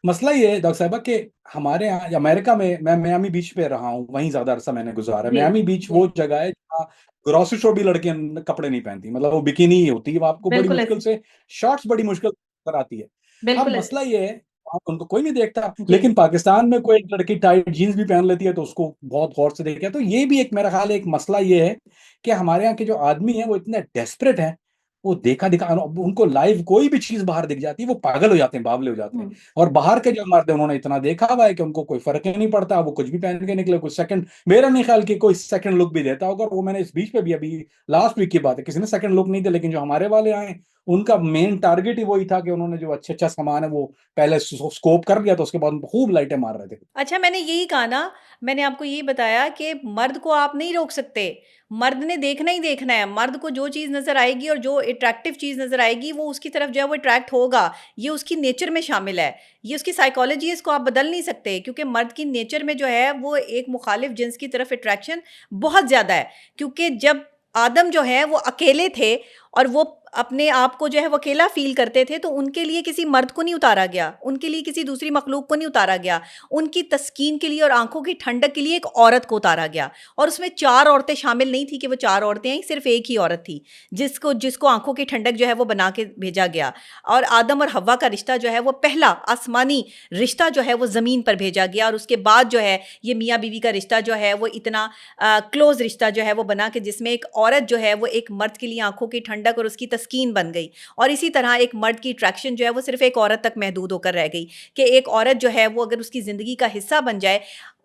मसला ये है डॉक्टर साहबा कि हमारे यहाँ अमेरिका में, मैं मियामी बीच पे रहा हूँ, वहीं ज्यादा अरसा मैंने गुजारा है। जी, मियामी बीच जी। वो जगह है जहाँ ग्रोसरी स्टोर भी लड़कियां कपड़े नहीं पहनती, मतलब वो बिकिनी ही होती है, वो आपको बड़ी बिल्कुल मुश्किल ऐसे। से शॉर्ट्स बड़ी मुश्किल नजर आती है। अब बिल्कुल ऐसे। मसला ये है, आप उनको कोई नहीं देखता, जी, लेकिन पाकिस्तान में कोई एक लड़की टाइट जीन्स भी पहन लेती है तो उसको बहुत गौर से देखा। तो ये भी एक मेरा ख्याल है, एक मसला ये है कि हमारे यहाँ के जो आदमी है वो इतने डेस्परेट हैं, वो देखा दिखा, उनको लाइव कोई भी चीज बाहर दिख जाती है वो पागल हो जाते हैं, बावले हो जाते हैं। हुँ। और बाहर के जो मर्द है उन्होंने इतना देखा हुआ है कि उनको कोई फर्क ही नहीं पड़ता, वो कुछ भी पहन के निकले, कुछ सेकंड, मेरा नहीं ख्याल कि कोई सेकंड लुक भी देता होगा। वो मैंने इस बीच पे भी, अभी लास्ट वीक की बात है, किसी ने सेकंड लुक नहीं दिया, लेकिन जो हमारे वाले आए उनका मेन टारगेट ही वही था कि उन्होंने जो अच्छा अच्छा सामान है वो पहले स्कोप कर लिया, तो उसके बाद खूब लाइटें मार रहे थे। अच्छा, मैंने यही कहा ना, मैंने आपको यही बताया कि मर्द को आप नहीं रोक सकते। मर्द ने देखना ही देखना है। मर्द को जो चीज़ नज़र आएगी और जो अट्रैक्टिव चीज़ नज़र आएगी, वो उसकी तरफ जो है वो अट्रैक्ट होगा। ये उसकी नेचर में शामिल है। ये उसकी साइकोलॉजी है, इसको आप बदल नहीं सकते, क्योंकि मर्द की नेचर में जो है वो एक मुखालिफ जिन्स की तरफ अट्रैक्शन बहुत ज़्यादा है। क्योंकि जब आदम जो है वो अकेले थे और वो अपने आप को जो है वो अकेला फ़ील करते थे, तो उनके लिए किसी मर्द को नहीं उतारा गया, उनके लिए किसी दूसरी मखलूक को नहीं उतारा गया। उनकी तस्कीन के लिए और आँखों की ठंडक के लिए एक औरत को उतारा गया, और उसमें 4 औरतें शामिल नहीं थी कि वो 4 औरतें आई, सिर्फ़ एक ही औरत थी, जिसको जिसको आँखों की ठंडक जो है वो बना के भेजा गया। और आदम और हव्वा का रिश्ता जो है वो पहला आसमानी रिश्ता जो है वो ज़मीन पर भेजा गया, और उसके बाद जो है ये मियाँ बीवी का रिश्ता जो है वो इतना क्लोज़ रिश्ता जो है वो बना के, जिसमें एक औरत जो है वो एक मर्द के लिए आँखों की ठंडक और उसकी तस्कीन बन गई। और इसी तरह एक मर्द की अट्रैक्शन जो है वो सिर्फ़ एक औरत तक महदूद होकर रह गई, कि एक औरत जो है वो अगर उसकी ज़िंदगी का हिस्सा बन जाए।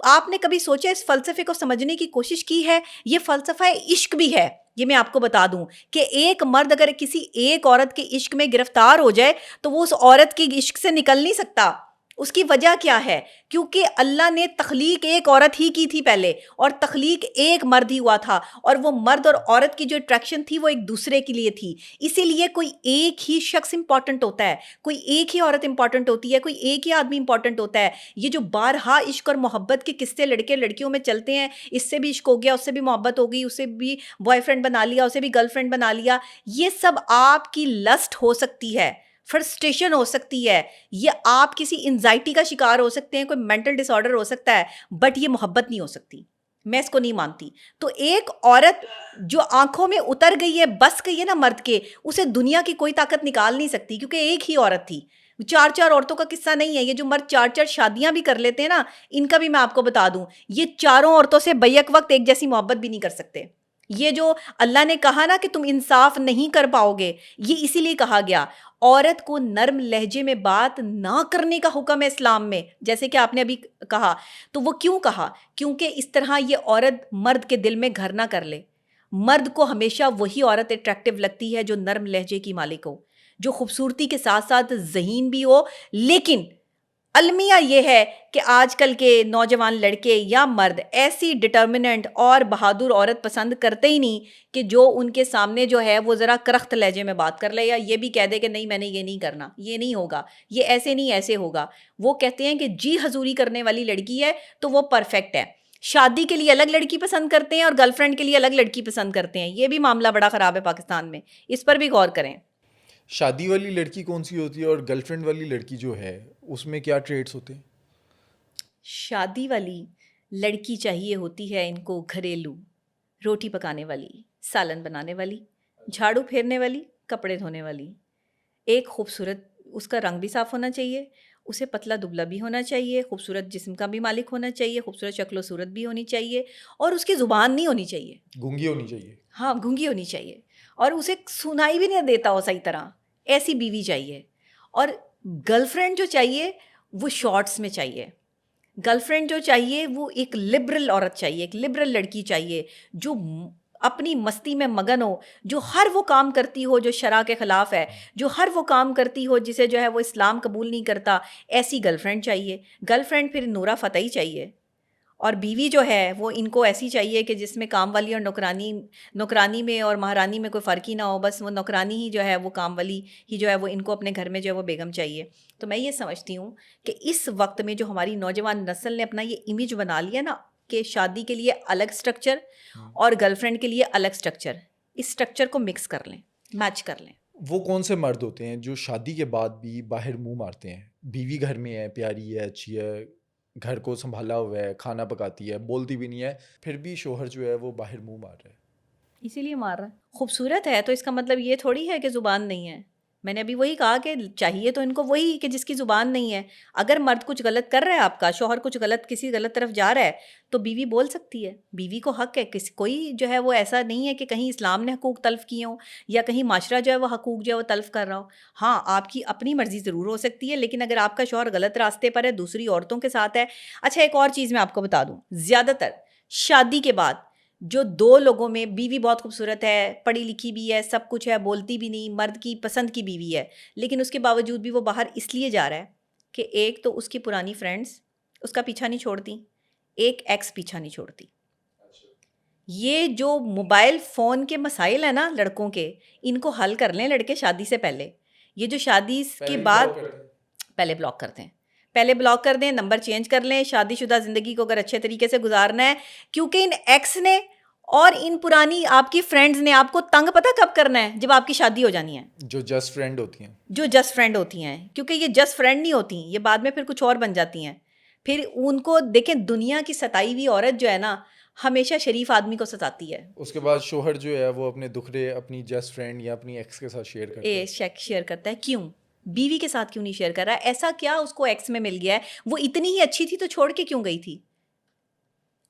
आपने कभी सोचा, इस फ़लसफ़े को समझने की कोशिश की है? ये फ़लसफ़ा इश्क भी है। ये मैं आपको बता दूँ कि एक मर्द अगर किसी एक औरत के इश्क में गिरफ़्तार हो जाए, तो वो उस औरत के इश्क से निकल नहीं सकता। उसकी वजह क्या है? क्योंकि अल्लाह ने तख्लीक एक औरत ही की थी पहले, और तख्लीक एक मर्द ही हुआ था, और वो मर्द और औरत की जो अट्रैक्शन थी वो एक दूसरे के लिए थी। इसीलिए कोई एक ही शख्स इंपॉर्टेंट होता है, कोई एक ही औरत इंपॉर्टेंट होती है, कोई एक ही आदमी इंपॉर्टेंट होता है। ये जो बारहा इश्क और मोहब्बत के किस्से लड़के लड़कियों में चलते हैं, इससे भी इश्क हो गया, उससे भी मोहब्बत हो गई, उससे भी बॉयफ्रेंड बना लिया, उससे भी गर्लफ्रेंड बना लिया, ये सब आपकी लस्ट हो सकती है, फ्रस्ट्रेशन हो सकती है, ये आप किसी एंजाइटी का शिकार हो सकते हैं, कोई मेंटल डिसऑर्डर हो सकता है, बट ये मोहब्बत नहीं हो सकती। मैं इसको नहीं मानती। तो एक औरत जो आंखों में उतर गई है, बस गई है ना मर्द के, उसे दुनिया की कोई ताकत निकाल नहीं सकती, क्योंकि एक ही औरत थी। 4-4 औरतों का किस्सा नहीं है। ये जो मर्द 4-4 शादियां भी कर लेते हैं ना, इनका भी मैं आपको बता दूं, ये चारों औरतों से बैक वक्त एक जैसी मोहब्बत भी नहीं कर सकते। ये जो अल्लाह ने कहा ना कि तुम इंसाफ नहीं कर पाओगे, ये इसीलिए कहा गया। औरत को नर्म लहजे में बात ना करने का हुक्म है इस्लाम में, जैसे कि आपने अभी कहा। तो वो क्यों कहा? क्योंकि इस तरह ये औरत मर्द के दिल में घर ना कर ले। मर्द को हमेशा वही औरत अट्रैक्टिव लगती है जो नर्म लहजे की मालिक हो, जो खूबसूरती के साथ साथ ज़हीन भी हो। लेकिन अलमिया ये है कि आजकल के नौजवान लड़के या मर्द ऐसी डिटर्मिनेंट और बहादुर औरत पसंद करते ही नहीं, कि जो उनके सामने जो है वो ज़रा करख्त लहजे में बात कर ले, या ये भी कह दे कि नहीं मैंने ये नहीं करना, ये नहीं होगा, ये ऐसे नहीं ऐसे होगा। वो कहते हैं कि जी हजूरी करने वाली लड़की है तो वो परफेक्ट है। शादी के लिए अलग लड़की पसंद करते हैं और गर्लफ्रेंड के लिए अलग लड़की पसंद करते हैं। ये भी मामला बड़ा ख़राब है पाकिस्तान में, इस पर भी गौर करें। शादी वाली लड़की कौन सी होती है और गर्लफ्रेंड वाली लड़की जो है उसमें क्या ट्रेड्स होते हैं? शादी वाली लड़की चाहिए होती है इनको घरेलू, रोटी पकाने वाली, सालन बनाने वाली, झाड़ू फेरने वाली, कपड़े धोने वाली। एक खूबसूरत, उसका रंग भी साफ होना चाहिए, उसे पतला दुबला भी होना चाहिए, खूबसूरत जिस्म का भी मालिक होना चाहिए, खूबसूरत शक्ल सूरत भी होनी चाहिए और उसकी ज़ुबान नहीं होनी चाहिए। गूंगी होनी चाहिए। हाँ, गूंगी होनी चाहिए और उसे सुनाई भी नहीं देता हो सही तरह, ऐसी बीवी चाहिए। और गर्लफ्रेंड जो चाहिए वो शॉर्ट्स में चाहिए। गर्लफ्रेंड जो चाहिए वो एक लिबरल औरत चाहिए, एक लिबरल लड़की चाहिए जो अपनी मस्ती में मगन हो, जो हर वो काम करती हो जो शरा के खिलाफ है, जो हर वो काम करती हो जिसे जो है वो इस्लाम कबूल नहीं करता, ऐसी गर्लफ्रेंड चाहिए। गर्लफ्रेंड फिर नूरा फतेही चाहिए। और बीवी जो है वो इनको ऐसी चाहिए कि जिसमें काम वाली और नौकरानी, नौकरानी में और महारानी में कोई फ़र्क ही ना हो, बस वो नौकरानी ही जो है वो काम वाली ही जो है वो इनको अपने घर में जो है वो बेगम चाहिए। तो मैं ये समझती हूँ कि इस वक्त में जो हमारी नौजवान नस्ल ने अपना ये इमेज बना लिया ना कि शादी के लिए अलग स्ट्रक्चर और गर्लफ्रेंड के लिए अलग स्ट्रक्चर, इस स्ट्रक्चर को मिक्स कर लें, मैच कर लें। वो कौन से मर्द होते हैं जो शादी के बाद भी बाहर मुंह मारते हैं? बीवी घर में है, प्यारी है, अच्छी है, घर को संभाला हुआ है, खाना पकाती है, बोलती भी नहीं है, फिर भी शोहर जो है वो बाहर मुंह मार रहा है। इसीलिए मार रहा है। खूबसूरत है तो इसका मतलब ये थोड़ी है कि ज़ुबान नहीं है। मैंने अभी वही कहा कि चाहिए तो इनको वही कि जिसकी ज़ुबान नहीं है। अगर मर्द कुछ गलत कर रहा है, आपका शौहर कुछ गलत किसी गलत तरफ जा रहा है, तो बीवी बोल सकती है। बीवी को हक है, किसी कोई जो है वो ऐसा नहीं है कि कहीं इस्लाम ने हकूक़ तल्फ़ किए हों या कहीं माशरा जो है वो हकूक़ जो है वो तल्फ़ कर रहा हो। हाँ, आपकी अपनी मर्ज़ी ज़रूर हो सकती है, लेकिन अगर आपका शौहर गलत रास्ते पर है, दूसरी औरतों के साथ है। अच्छा, एक और चीज़ मैं आपको बता दूँ, ज़्यादातर शादी के बाद जो दो लोगों में बीवी बहुत खूबसूरत है, पढ़ी लिखी भी है, सब कुछ है, बोलती भी नहीं, मर्द की पसंद की बीवी है, लेकिन उसके बावजूद भी वो बाहर इसलिए जा रहा है कि एक तो उसकी पुरानी फ्रेंड्स उसका पीछा नहीं छोड़ती, एक एक्स पीछा नहीं छोड़ती। ये जो मोबाइल फ़ोन के मसाइल हैं ना लड़कों के, इनको हल कर लें लड़के शादी से पहले। ये जो शादी के बाद पहले ब्लॉक करते हैं, पहले ब्लॉक कर दें, नंबर चेंज कर लें। शादीशुदा ज़िंदगी को अगर अच्छे तरीके से गुजारना है, क्योंकि इन एक्स ने और इन पुरानी आपकी फ्रेंड्स ने आपको तंग पता कब करना है, जब आपकी शादी हो जानी है। जो जस्ट फ्रेंड होती हैं। जो जस्ट फ्रेंड होती हैं, क्योंकि ये जस्ट फ्रेंड नहीं होती, ये बाद में फिर कुछ और बन जाती हैं। फिर उनको देखें, दुनिया की सताई हुई औरत जो है ना, हमेशा शरीफ आदमी को सताती है। उसके बाद शोहर जो है वो अपने दुखड़े अपनी जस्ट फ्रेंड या अपनी एक्स के साथ शेयर करता है। शेयर करता है। क्यों? बीवी के साथ क्यों नहीं शेयर कर रहा है? ऐसा क्या उसको एक्स में मिल गया है? वो इतनी ही अच्छी थी तो छोड़ के क्यों गई थी?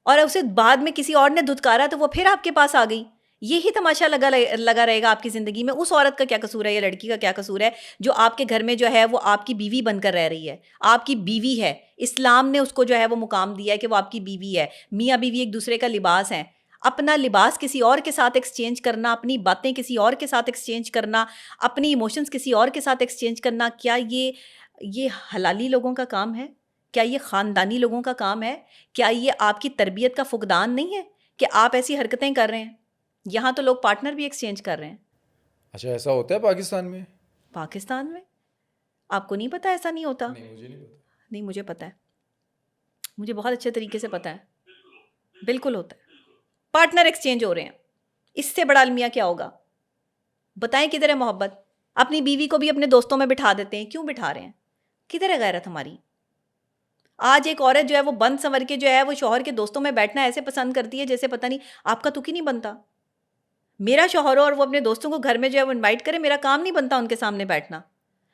और उसे बाद में किसी और ने धुतकारा तो वो फिर आपके पास आ गई। यही तमाशा लगा रहेगा आपकी ज़िंदगी में। उस औरत का क्या कसूर है या लड़की का क्या कसूर है जो आपके घर में जो है वो आपकी बीवी बनकर रह रही है? आपकी बीवी है, इस्लाम ने उसको जो है वो मुकाम दिया है कि वो आपकी बीवी है। मियाँ बीवी एक दूसरे का लिबास हैं। अपना लिबास किसी और के साथ एक्सचेंज करना, अपनी बातें किसी और के साथ एक्सचेंज करना, अपनी इमोशंस किसी और के साथ एक्सचेंज करना, क्या ये हलाली लोगों का काम है? क्या ये ख़ानदानी लोगों का काम है? क्या ये आपकी तरबियत का फुकदान नहीं है कि आप ऐसी हरकतें कर रहे हैं? यहाँ तो लोग पार्टनर भी एक्सचेंज कर रहे हैं। अच्छा, ऐसा होता है पाकिस्तान में? पाकिस्तान में? आपको नहीं पता ऐसा नहीं होता? नहीं, मुझे नहीं पता। नहीं, मुझे पता है। मुझे बहुत अच्छे तरीके से पता है। बिल्कुल होता है। पार्टनर एक्सचेंज हो रहे हैं। इससे बड़ा अलमिया क्या होगा? बताएं किधर है मोहब्बत? अपनी बीवी को भी अपने दोस्तों में बिठा देते हैं। क्यों बिठा रहे हैं? किधर है गैरत हमारी? आज एक औरत जो है वो बंद संवर के जो है वो शौहर के दोस्तों में बैठना ऐसे पसंद करती है जैसे पता नहीं आपका तुक ही नहीं बनता। मेरा शौहर हो और वो अपने दोस्तों को घर में जो है वो इनवाइट करे, मेरा काम नहीं बनता उनके सामने बैठना।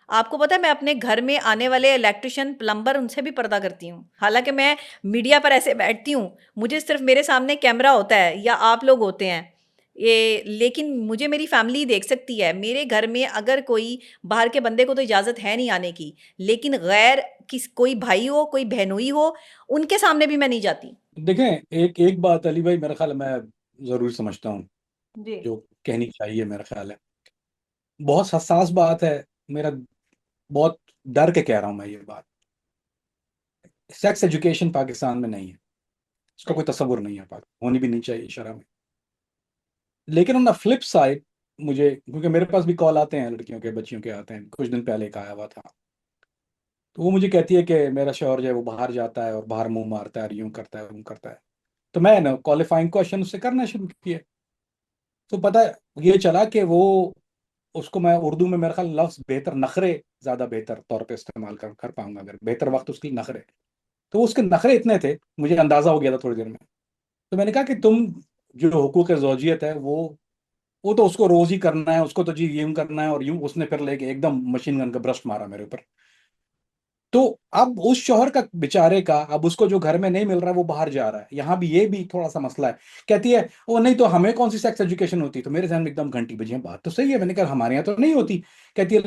आपको पता है मैं अपने घर में आने वाले इलेक्ट्रिशियन, प्लम्बर, उनसे भी पर्दा करती हूँ। हालांकि मैं मीडिया पर ऐसे बैठती हूँ, मुझे सिर्फ मेरे सामने कैमरा होता है या आप लोग होते हैं ये, लेकिन मुझे मेरी फैमिली देख सकती है। मेरे घर में अगर कोई बाहर के बंदे को तो इजाज़त है नहीं आने की, लेकिन गैर कोई भाई हो, कोई बहनोई हो, उनके सामने भी मैं नहीं जाती। देखें, एक एक बात अली भाई, मेरा ख्याल है मैं ज़रूर समझता हूँ जी। जो कहनी चाहिए, मेरा ख्याल है बहुत हसास बात है। मेरा बहुत डर के कह रहा हूँ मैं ये बात। सेक्स एजुकेशन पाकिस्तान में नहीं है, इसका कोई तस्वुर नहीं है, होनी भी नहीं चाहिए शरह में। लेकिन ऑन द फ्लिप साइड, मुझे क्योंकि मेरे पास भी कॉल आते हैं, लड़कियों के, बच्चियों के आते हैं। कुछ दिन पहले एक आया हुआ था, तो वो मुझे कहती है कि मेरा शौहर जो है वो बाहर जाता है और बाहर मुंह मारता है और यूं करता है, यूं करता है। तो मैं ना क्वालिफाइंग क्वेश्चन उससे करना शुरू किए, तो पता है ये चला कि वो, उसको मैं उर्दू में मेरा ख्याल लफ्ज़ बेहतर, नखरे ज़्यादा बेहतर तौर पे इस्तेमाल कर पाऊंगा, अगर बेहतर वक्त उसके लिए नखरे। तो उसके नखरे इतने थे, मुझे अंदाज़ा हो गया था थोड़ी देर में। तो मैंने कहा कि तुम जो हुकूक ज़ौजियत है वो तो उसको रोज़ ही करना है, उसको तो जी यूं करना है और यूं। उसने फिर लेके एकदम मशीन गन का ब्रस्ट मारा मेरे ऊपर। तो अब उस शौहर का बेचारे का, अब उसको जो घर में नहीं मिल रहा है वो बाहर जा रहा है। यहाँ भी ये भी थोड़ा सा मसला है। कहती है वो नहीं तो हमें कौन सी सेक्स एजुकेशन होती। तो मेरे ध्यान में एकदम घंटी बजी है, बात तो सही है। मैंने कहा हमारे यहाँ तो नहीं होती। कहती है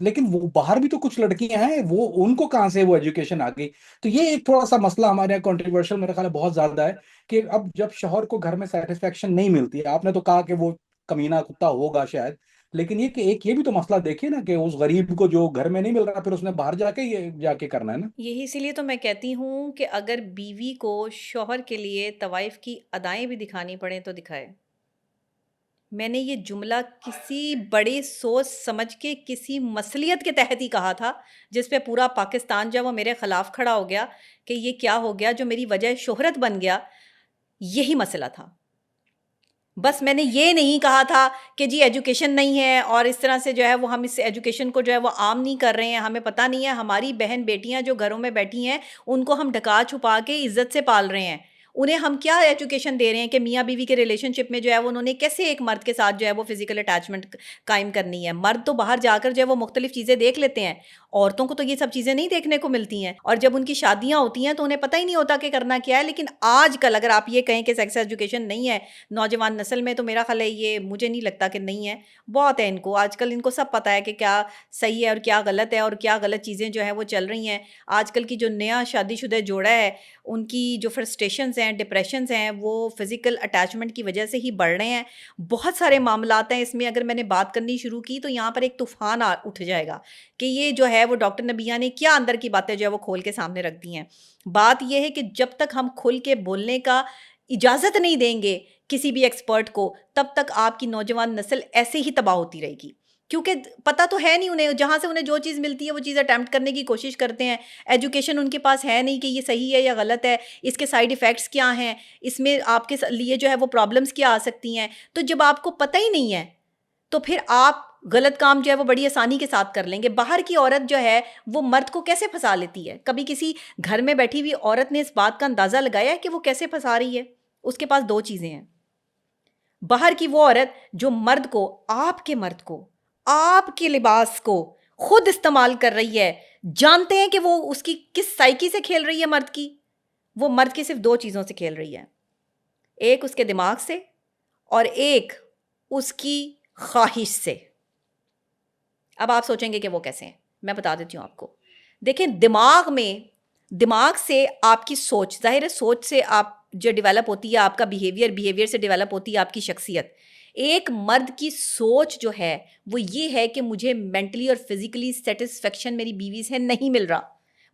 लेकिन वो बाहर भी तो कुछ लड़कियां हैं, वो उनको कहाँ से वो एजुकेशन आ गई। तो ये एक थोड़ा सा मसला हमारे यहाँ कॉन्ट्रोवर्शियल मेरे ख्याल में बहुत ज्यादा है कि अब जब शौहर को घर में सेटिस्फेक्शन नहीं मिलती है, आपने तो कहा कि वो कमीना कुत्ता होगा शायद, लेकिन ये कि एक ये भी तो मसला देखिए ना कि उस गरीब को जो घर में नहीं मिल रहा, फिर उसने बाहर जाके ये जाके करना है ना। यही इसीलिए तो मैं कहती हूँ कि अगर बीवी को शौहर के लिए तवाइफ की अदाएं भी दिखानी पड़े तो दिखाए। मैंने ये जुमला किसी बड़ी सोच समझ के किसी मसलियत के तहत ही कहा था, जिस पे पूरा पाकिस्तान जब वो मेरे खिलाफ खड़ा हो गया कि ये क्या हो गया जो मेरी वजह शोहरत बन गया। यही मसला था। बस मैंने ये नहीं कहा था कि जी एजुकेशन नहीं है और इस तरह से जो है वो हम इस एजुकेशन को जो है वो आम नहीं कर रहे हैं, हमें पता नहीं है। हमारी बहन बेटियां जो घरों में बैठी हैं उनको हम ढका छुपा के इज्जत से पाल रहे हैं। उन्हें हम क्या एजुकेशन दे रहे हैं कि मियाँ बीवी के रिलेशनशिप में जो है वो उन्होंने कैसे एक मर्द के साथ जो है वो फिजिकल अटैचमेंट कायम करनी है। मर्द तो बाहर जाकर जो है वो मुख्तलिफ चीज़ें देख लेते हैं, औरतों को तो ये सब चीज़ें नहीं देखने को मिलती हैं। और जब उनकी शादियां होती हैं तो उन्हें पता ही नहीं होता कि करना क्या है। लेकिन आजकल अगर आप ये कहें कि सेक्स एजुकेशन नहीं है नौजवान नस्ल में, तो मेरा ख्याल है ये मुझे नहीं लगता कि नहीं है, बहुत है। इनको आजकल इनको सब पता है कि क्या सही है और क्या गलत है और क्या गलत चीज़ें जो है वो चल रही हैं। आजकल की जो नया शादीशुदा जोड़ा है उनकी जो फ्रस्ट्रेशंस हैं, डिप्रेशंस हैं, वो फिज़िकल अटैचमेंट की वजह से ही बढ़ रहे हैं। बहुत सारे मामलात हैं इसमें। अगर मैंने बात करनी शुरू की तो यहाँ पर एक तूफ़ान उठ जाएगा कि ये जो है वो डॉक्टर नबिया ने क्या अंदर की बातें जो है वो खोल के सामने रख दी हैं। बात यह है कि जब तक हम खुल के बोलने का इजाज़त नहीं देंगे किसी भी एक्सपर्ट को, तब तक आपकी नौजवान नस्ल ऐसे ही तबाह होती रहेगी। क्योंकि पता तो है नहीं उन्हें, जहाँ से उन्हें जो चीज़ मिलती है वो चीज़ अटैम्प्ट करने की कोशिश करते हैं। एजुकेशन उनके पास है नहीं कि ये सही है या गलत है, इसके साइड इफ़ेक्ट्स क्या हैं, इसमें आपके लिए जो है वो प्रॉब्लम्स क्या आ सकती हैं। तो जब आपको पता ही नहीं है तो फिर आप गलत काम जो है वो बड़ी आसानी के साथ कर लेंगे। बाहर की औरत जो है वो मर्द को कैसे फंसा लेती है? कभी किसी घर में बैठी हुई औरत ने इस बात का अंदाज़ा लगाया है कि वो कैसे फंसा रही है? उसके पास दो चीज़ें हैं। बाहर की वो औरत जो मर्द को, आपके मर्द को, आपके लिबास को खुद इस्तेमाल कर रही है, जानते हैं कि वो उसकी किस साइकी से खेल रही है मर्द की। वो मर्द की सिर्फ दो चीज़ों से खेल रही है, एक उसके दिमाग से और एक उसकी ख्वाहिश से। अब आप सोचेंगे कि वो कैसे हैं, मैं बता देती हूँ आपको। देखें, दिमाग से आपकी सोच, जाहिर है सोच से आप जो डेवलप होती है आपका बिहेवियर से डेवलप होती है आपकी शख्सियत। एक मर्द की सोच जो है वो ये है कि मुझे मेंटली और फिजिकली सेटिस्फेक्शन मेरी बीवी से नहीं मिल रहा,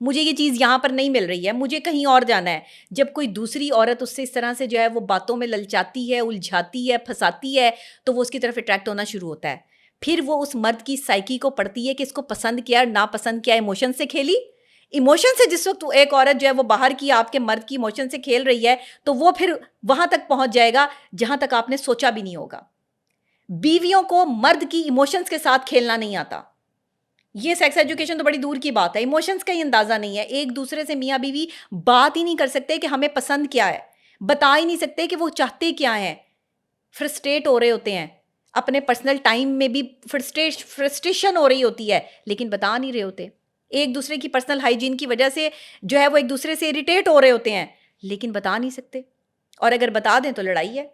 मुझे ये चीज़ यहाँ पर नहीं मिल रही है, मुझे कहीं और जाना है। जब कोई दूसरी औरत उससे इस तरह से जो है वो बातों में ललचाती है, उलझाती है, फंसाती है, तो वो उसकी तरफ अट्रैक्ट होना शुरू होता है। फिर वो उस मर्द की साइकी को पढ़ती है कि इसको पसंद किया नापसंद किया, इमोशन से खेली। इमोशन से जिस वक्त एक औरत जो है वो बाहर की आपके मर्द की इमोशन से खेल रही है, तो वो फिर वहां तक पहुंच जाएगा जहां तक आपने सोचा भी नहीं होगा। बीवियों को मर्द की इमोशंस के साथ खेलना नहीं आता। ये सेक्स एजुकेशन तो बड़ी दूर की बात है, इमोशंस का ही अंदाजा नहीं है। एक दूसरे से मियाँ बीवी बात ही नहीं कर सकते कि हमें पसंद क्या है, बता ही नहीं सकते कि वो चाहते क्या हैं। फ्रस्ट्रेट हो रहे होते हैं, अपने पर्सनल टाइम में भी फ्रस्ट्रेशन हो रही होती है, लेकिन बता नहीं रहे होते। एक दूसरे की पर्सनल हाइजीन की वजह से जो है वो एक दूसरे से इरिटेट हो रहे होते हैं, लेकिन बता नहीं सकते। और अगर बता दें तो लड़ाई है,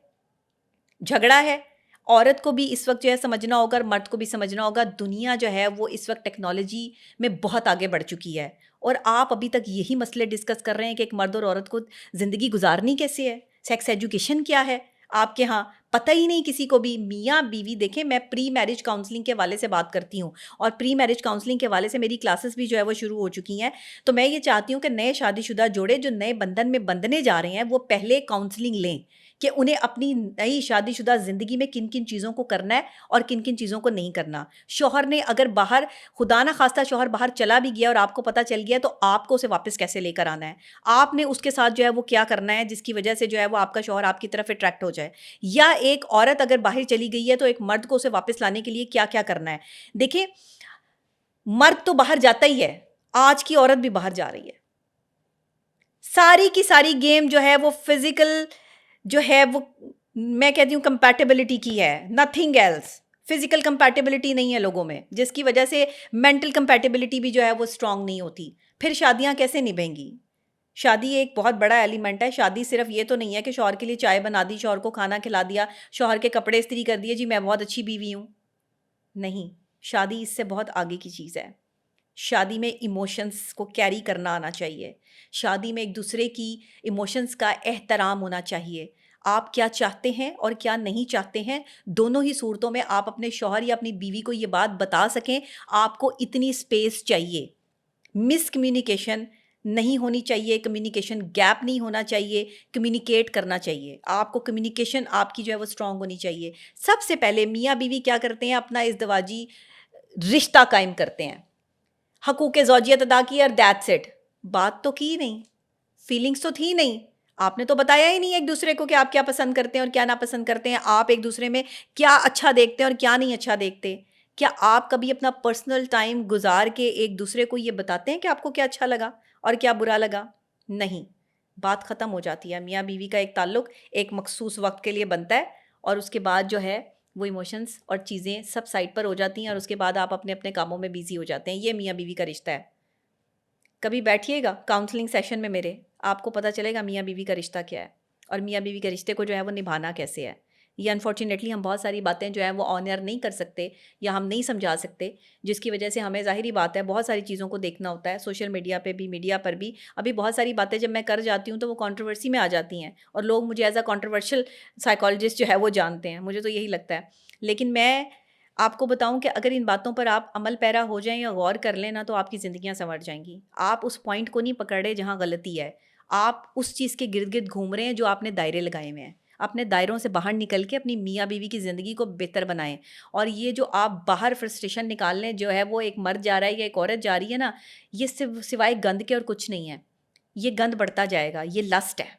झगड़ा है। औरत को भी इस वक्त जो है समझना होगा और मर्द को भी समझना होगा, दुनिया जो है वो इस वक्त टेक्नोलॉजी में बहुत आगे बढ़ चुकी है और आप अभी तक यही मसले डिस्कस कर रहे हैं कि एक मर्द और औरत को ज़िंदगी गुजारनी कैसे है, सेक्स एजुकेशन क्या है। आपके यहाँ पता ही नहीं किसी को भी। मियाँ बीवी देखें, मैं प्री मैरिज काउंसलिंग के हवाले से बात करती हूँ और प्री मैरिज काउंसलिंग के हवाले से मेरी क्लासेस भी जो है वो शुरू हो चुकी हैं। तो मैं ये चाहती हूँ कि नए शादीशुदा जोड़े जो नए बंधन में बंधने जा रहे हैं वो पहले काउंसलिंग लें कि उन्हें अपनी नई शादीशुदा ज़िंदगी में किन किन चीज़ों को करना है और किन किन चीज़ों को नहीं करना। शौहर ने अगर बाहर, खुदा ना खास्ता शौहर बाहर चला भी गया और आपको पता चल गया, तो आपको उसे वापस कैसे लेकर आना है, आपने उसके साथ जो है वो क्या करना है जिसकी वजह से जो है वो आपका शौहर आपकी तरफ अट्रैक्ट हो जाए। या एक औरत अगर बाहर चली गई है तो एक मर्द को उसे वापस लाने के लिए क्या क्या करना है। देखिए, मर्द तो बाहर जाता ही है, आज की औरत भी बाहर जा रही है। सारी की सारी गेम जो है वो फिजिकल जो है वो, मैं कहती हूँ कंपैटिबिलिटी की है, नथिंग एल्स। फिजिकल कंपैटिबिलिटी नहीं है लोगों में, जिसकी वजह से मेंटल कंपैटिबिलिटी भी जो है वो स्ट्रांग नहीं होती। फिर शादियां कैसे निभेंगी? शादी एक बहुत बड़ा एलिमेंट है। शादी सिर्फ ये तो नहीं है कि शौहर के लिए चाय बना दी, शौहर को खाना खिला दिया, शौहर के कपड़े इस्त्री कर दिए, जी मैं बहुत अच्छी बीवी हूँ। नहीं, शादी इससे बहुत आगे की चीज़ है। शादी में इमोशंस को कैरी करना आना चाहिए। शादी में एक दूसरे की इमोशंस का एहतराम होना चाहिए। आप क्या चाहते हैं और क्या नहीं चाहते हैं, दोनों ही सूरतों में आप अपने शौहर या अपनी बीवी को ये बात बता सकें। आपको इतनी स्पेस चाहिए। मिसकम्युनिकेशन नहीं होनी चाहिए, कम्युनिकेशन गैप नहीं होना चाहिए, कम्युनिकेट करना चाहिए। आपको कम्युनिकेशन आपकी जो है वो स्ट्रांग होनी चाहिए। सबसे पहले मियाँ बीवी क्या करते हैं, अपना इज़्दिवाजी रिश्ता कायम करते हैं। हकूक़ ज़ौजियत अदा की और दैट्स इट। बात तो की नहीं, फीलिंग्स तो थी नहीं। आपने तो बताया ही नहीं एक दूसरे को कि आप क्या पसंद करते हैं और क्या नापसंद करते हैं। आप एक दूसरे में क्या अच्छा देखते हैं और क्या नहीं अच्छा देखते। क्या आप कभी अपना पर्सनल टाइम गुजार के एक दूसरे को ये बताते हैं कि आपको क्या अच्छा लगा और क्या बुरा लगा? नहीं, बात ख़त्म हो जाती है। मियाँ बीवी का एक ताल्लुक़ एक मखसूस वक्त के लिए बनता है और उसके बाद जो है वो इमोशंस और चीज़ें सब साइड पर हो जाती हैं और उसके बाद आप अपने अपने कामों में बिजी हो जाते हैं। ये मियाँ बीवी का रिश्ता है। कभी बैठिएगा काउंसलिंग सेशन में मेरे, आपको पता चलेगा मियाँ बीवी का रिश्ता क्या है और मियाँ बीवी के रिश्ते को जो है वो निभाना कैसे है। ये अनफॉर्चुनेटली हम बहुत सारी बातें जो है वो ऑन एयर नहीं कर सकते या हम नहीं समझा सकते, जिसकी वजह से हमें ज़ाहिरी बात है बहुत सारी चीज़ों को देखना होता है। सोशल मीडिया पे भी, मीडिया पर भी अभी बहुत सारी बातें जब मैं कर जाती हूँ तो वो कंट्रोवर्सी में आ जाती हैं और लोग मुझे एज अ कंट्रोवर्शियल साइकोलॉजिस्ट जो है वो जानते हैं। मुझे तो यही लगता है। लेकिन मैं आपको बताऊं कि अगर इन बातों पर आप अमल पैरा हो जाएं या गौर कर लें ना, तो आपकी ज़िंदगियां संवर जाएंगी। आप उस पॉइंट को नहीं पकड़े जहां गलती है। आप उस चीज़ के गिर्द गिर्द घूम रहे हैं जो आपने दायरे लगाए हुए हैं। अपने दायरों से बाहर निकल के अपनी मियाँ बीवी की ज़िंदगी को बेहतर बनाएं। और ये जो आप बाहर फ्रस्ट्रेशन निकालने जो है वो एक मर्द जा रहा है या एक औरत जा रही है ना, ये सिवाय गंद के और कुछ नहीं है। ये गंद बढ़ता जाएगा, ये लस्ट है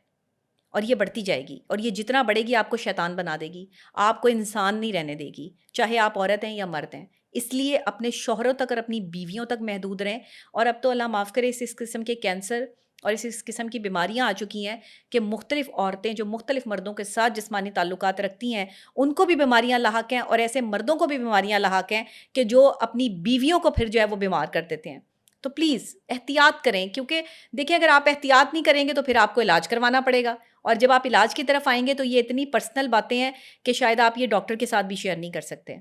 और ये बढ़ती जाएगी और ये जितना बढ़ेगी आपको शैतान बना देगी, आपको इंसान नहीं रहने देगी, चाहे आप औरत हैं या मर्द हैं। इसलिए अपने शौहरों तक और अपनी बीवियों तक महदूद रहें। और अब तो अल्लाह माफ़ करे, इस किस्म के कैंसर और इस किस्म की बीमारियां आ चुकी हैं कि मुख्तलिफ़ औरतें जो मुख्तलिफ़ मर्दों के साथ जिस्मानी ताल्लुकात रखती हैं, उनको भी बीमारियां लाहक हैं और ऐसे मर्दों को भी बीमारियां लाहक हैं कि जो अपनी बीवियों को फिर जो है वो बीमार कर देते हैं। तो प्लीज़ एहतियात करें, क्योंकि देखिए अगर आप एहतियात नहीं करेंगे तो फिर आपको इलाज करवाना पड़ेगा और जब आप इलाज की तरफ आएंगे तो ये इतनी पर्सनल बातें हैं कि शायद आप ये डॉक्टर के साथ भी शेयर नहीं कर सकते।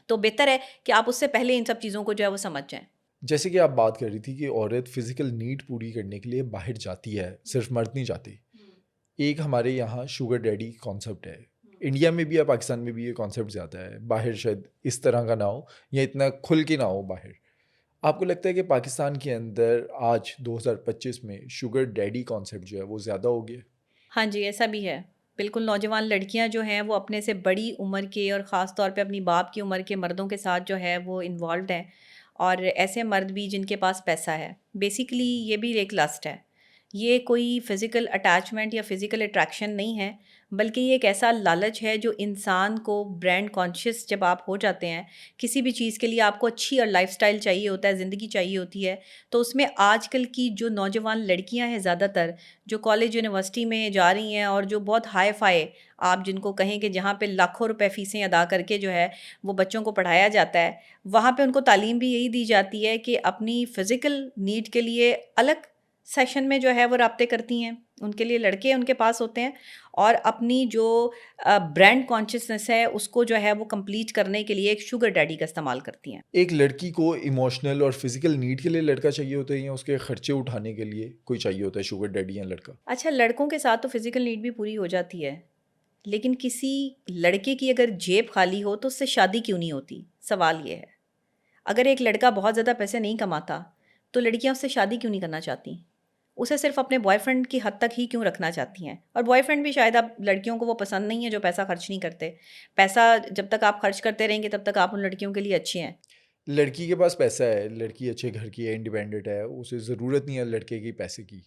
तो बेहतर है कि आप उससे पहले इन सब चीज़ों को जो है वो समझ जाएं। जैसे कि आप बात कर रही थी कि औरत फिजिकल नीड पूरी करने के लिए बाहर जाती है, सिर्फ मर्द नहीं जाती। एक हमारे यहाँ शुगर डैडी कॉन्सेप्ट है। इंडिया में भी या पाकिस्तान में भी ये कॉन्सेप्ट ज़्यादा है, बाहर शायद इस तरह का ना हो या इतना खुल के ना हो बाहर। आपको लगता है कि पाकिस्तान के अंदर आज 2025 में शुगर डैडी कॉन्सेप्ट जो है वो ज़्यादा हो गया? हाँ जी, ऐसा भी है। बिल्कुल, नौजवान लड़कियां जो हैं वो अपने से बड़ी उम्र के और ख़ास तौर पे अपनी बाप की उम्र के मर्दों के साथ जो है वो इन्वॉल्व हैं। और ऐसे मर्द भी जिनके पास पैसा है। बेसिकली ये भी एक लस्ट है। ये कोई फ़िज़िकल अटैचमेंट या फ़िज़िकल अट्रैक्शन नहीं है, बल्कि ये एक ऐसा लालच है जो इंसान को ब्रांड कॉन्शियस जब आप हो जाते हैं, किसी भी चीज़ के लिए आपको अच्छी और लाइफ़स्टाइल चाहिए होता है, ज़िंदगी चाहिए होती है। तो उसमें आजकल की जो नौजवान लड़कियां हैं ज़्यादातर, जो कॉलेज यूनिवर्सिटी में जा रही हैं और जो बहुत हाई-फ़ाई, आप जिनको कहें कि जहाँ पे लाखों रुपए फ़ीसें अदा करके जो है वो बच्चों को पढ़ाया जाता है, वहाँ पे उनको तालीम भी यही दी जाती है कि अपनी फ़िज़िकल नीड के लिए अलग सेशन में जो है वो राब्ते करती हैं। उनके लिए लड़के उनके पास होते हैं और अपनी जो ब्रांड कॉन्शियसनेस है उसको जो है वो कंप्लीट करने के लिए एक शुगर डैडी का इस्तेमाल करती हैं। एक लड़की को इमोशनल और फिजिकल नीड के लिए लड़का चाहिए होता है या उसके खर्चे उठाने के लिए कोई चाहिए होता है शुगर डैडी या लड़का? अच्छा, लड़कों के साथ तो फ़िज़िकल नीड भी पूरी हो जाती है, लेकिन किसी लड़के की अगर जेब खाली हो तो उससे शादी क्यों नहीं होती? सवाल ये है। अगर एक लड़का बहुत ज़्यादा पैसे नहीं कमाता, तो लड़कियां उससे शादी क्यों नहीं करना चाहती? उसे सिर्फ अपने बॉयफ्रेंड की हद तक ही क्यों रखना चाहती हैं? और बॉयफ्रेंड भी शायद अब लड़कियों को वो पसंद नहीं है जो पैसा खर्च नहीं करते। पैसा जब तक आप खर्च करते रहेंगे तब तक आप उन लड़कियों के लिए अच्छे हैं। लड़की के पास पैसा है, लड़की अच्छे घर की है, इंडिपेंडेंट है, उसे ज़रूरत नहीं है लड़के की पैसे की।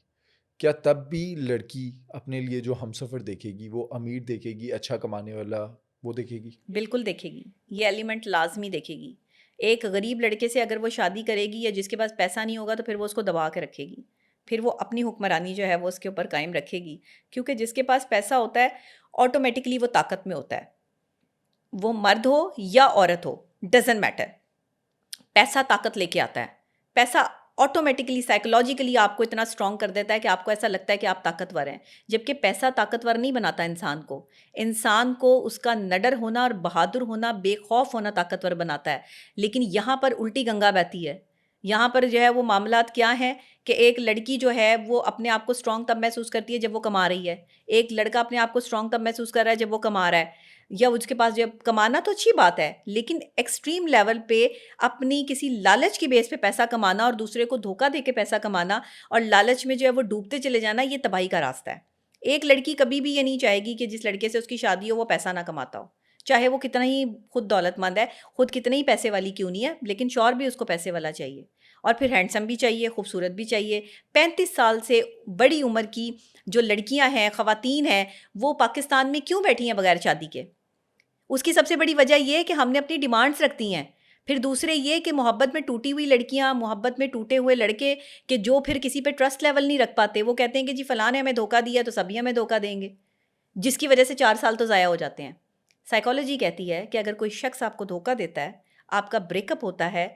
क्या तब भी लड़की अपने लिए जो हमसफ़र देखेगी वो अमीर देखेगी, अच्छा कमाने वाला वो देखेगी? बिल्कुल देखेगी, ये एलिमेंट लाज़मी देखेगी। एक गरीब लड़के से अगर वो शादी करेगी या जिसके पास पैसा नहीं होगा तो फिर वो उसको दबा के रखेगी। फिर वो अपनी हुक्मरानी जो है वो उसके ऊपर कायम रखेगी, क्योंकि जिसके पास पैसा होता है ऑटोमेटिकली वो ताकत में होता है। वो मर्द हो या औरत हो, डजेंट मैटर। पैसा ताकत लेके आता है। पैसा ऑटोमेटिकली साइकोलॉजिकली आपको इतना स्ट्रांग कर देता है कि आपको ऐसा लगता है कि आप ताकतवर हैं, जबकि पैसा ताकतवर नहीं बनाता इंसान को। इंसान को उसका नडर होना और बहादुर होना, बेखौफ होना ताकतवर बनाता है। लेकिन यहाँ पर उल्टी गंगा बहती है। यहाँ पर जो है वो मामलात क्या हैं कि एक लड़की जो है वो अपने आप को स्ट्रांग तब महसूस करती है जब वो कमा रही है, एक लड़का अपने आप को स्ट्रांग तब महसूस कर रहा है जब वो कमा रहा है, या उसके पास जब कमाना तो अच्छी बात है, लेकिन एक्सट्रीम लेवल पे अपनी किसी लालच की बेस पे पैसा कमाना और दूसरे को धोखा दे के पैसा कमाना और लालच में जो है वो डूबते चले जाना, ये तबाही का रास्ता है। एक लड़की कभी भी ये नहीं चाहेगी कि जिस लड़के से उसकी शादी हो वो पैसा ना कमाता हो, चाहे वो कितना ही खुद दौलतमंद है, खुद कितनी ही पैसे वाली क्यों नहीं है, लेकिन शौहर भी उसको पैसे वाला चाहिए और फिर हैंडसम भी चाहिए, खूबसूरत भी चाहिए। 35 साल से बड़ी उम्र की जो लड़कियां हैं, ख़वातीन हैं, वो पाकिस्तान में क्यों बैठी हैं बगैर शादी के? उसकी सबसे बड़ी वजह ये है कि हमने अपनी डिमांड्स रख दी हैं। फिर दूसरे ये कि मोहब्बत में टूटी हुई लड़कियां, मोहब्बत में टूटे हुए लड़के कि जो फिर किसी पे ट्रस्ट लेवल नहीं रख पाते, वो कहते हैं कि जी फलां ने हमें धोखा दिया तो सभी हमें धोखा देंगे, जिसकी वजह से 4 साल तो ज़ाया हो जाते हैं। साइकोलॉजी कहती है कि अगर कोई शख्स आपको धोखा देता है, आपका ब्रेकअप होता है,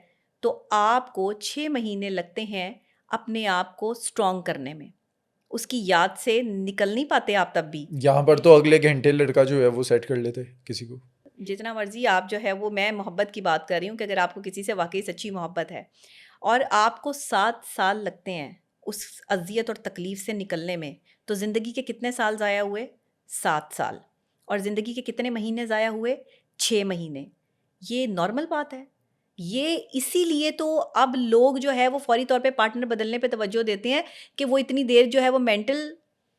तो आपको 6 महीने लगते हैं अपने आप को स्ट्रॉन्ग करने में। उसकी याद से निकल नहीं पाते आप तब भी। यहाँ पर तो अगले घंटे लड़का जो है वो सेट कर लेते किसी को। जितना मर्जी आप जो है वो, मैं मोहब्बत की बात कर रही हूँ कि अगर आपको किसी से वाकई सच्ची मोहब्बत है और आपको 7 साल लगते हैं उस अजियत और तकलीफ से निकलने में, तो ज़िंदगी के कितने साल ज़ाया हुए? 7 साल। और ज़िंदगी के कितने महीने ज़ाया हुए? 6 महीने। ये नॉर्मल बात है। ये इसीलिए तो अब लोग जो है वो फौरी तौर पे पार्टनर बदलने पे तवज्जो देते हैं कि वो इतनी देर जो है वो मेंटल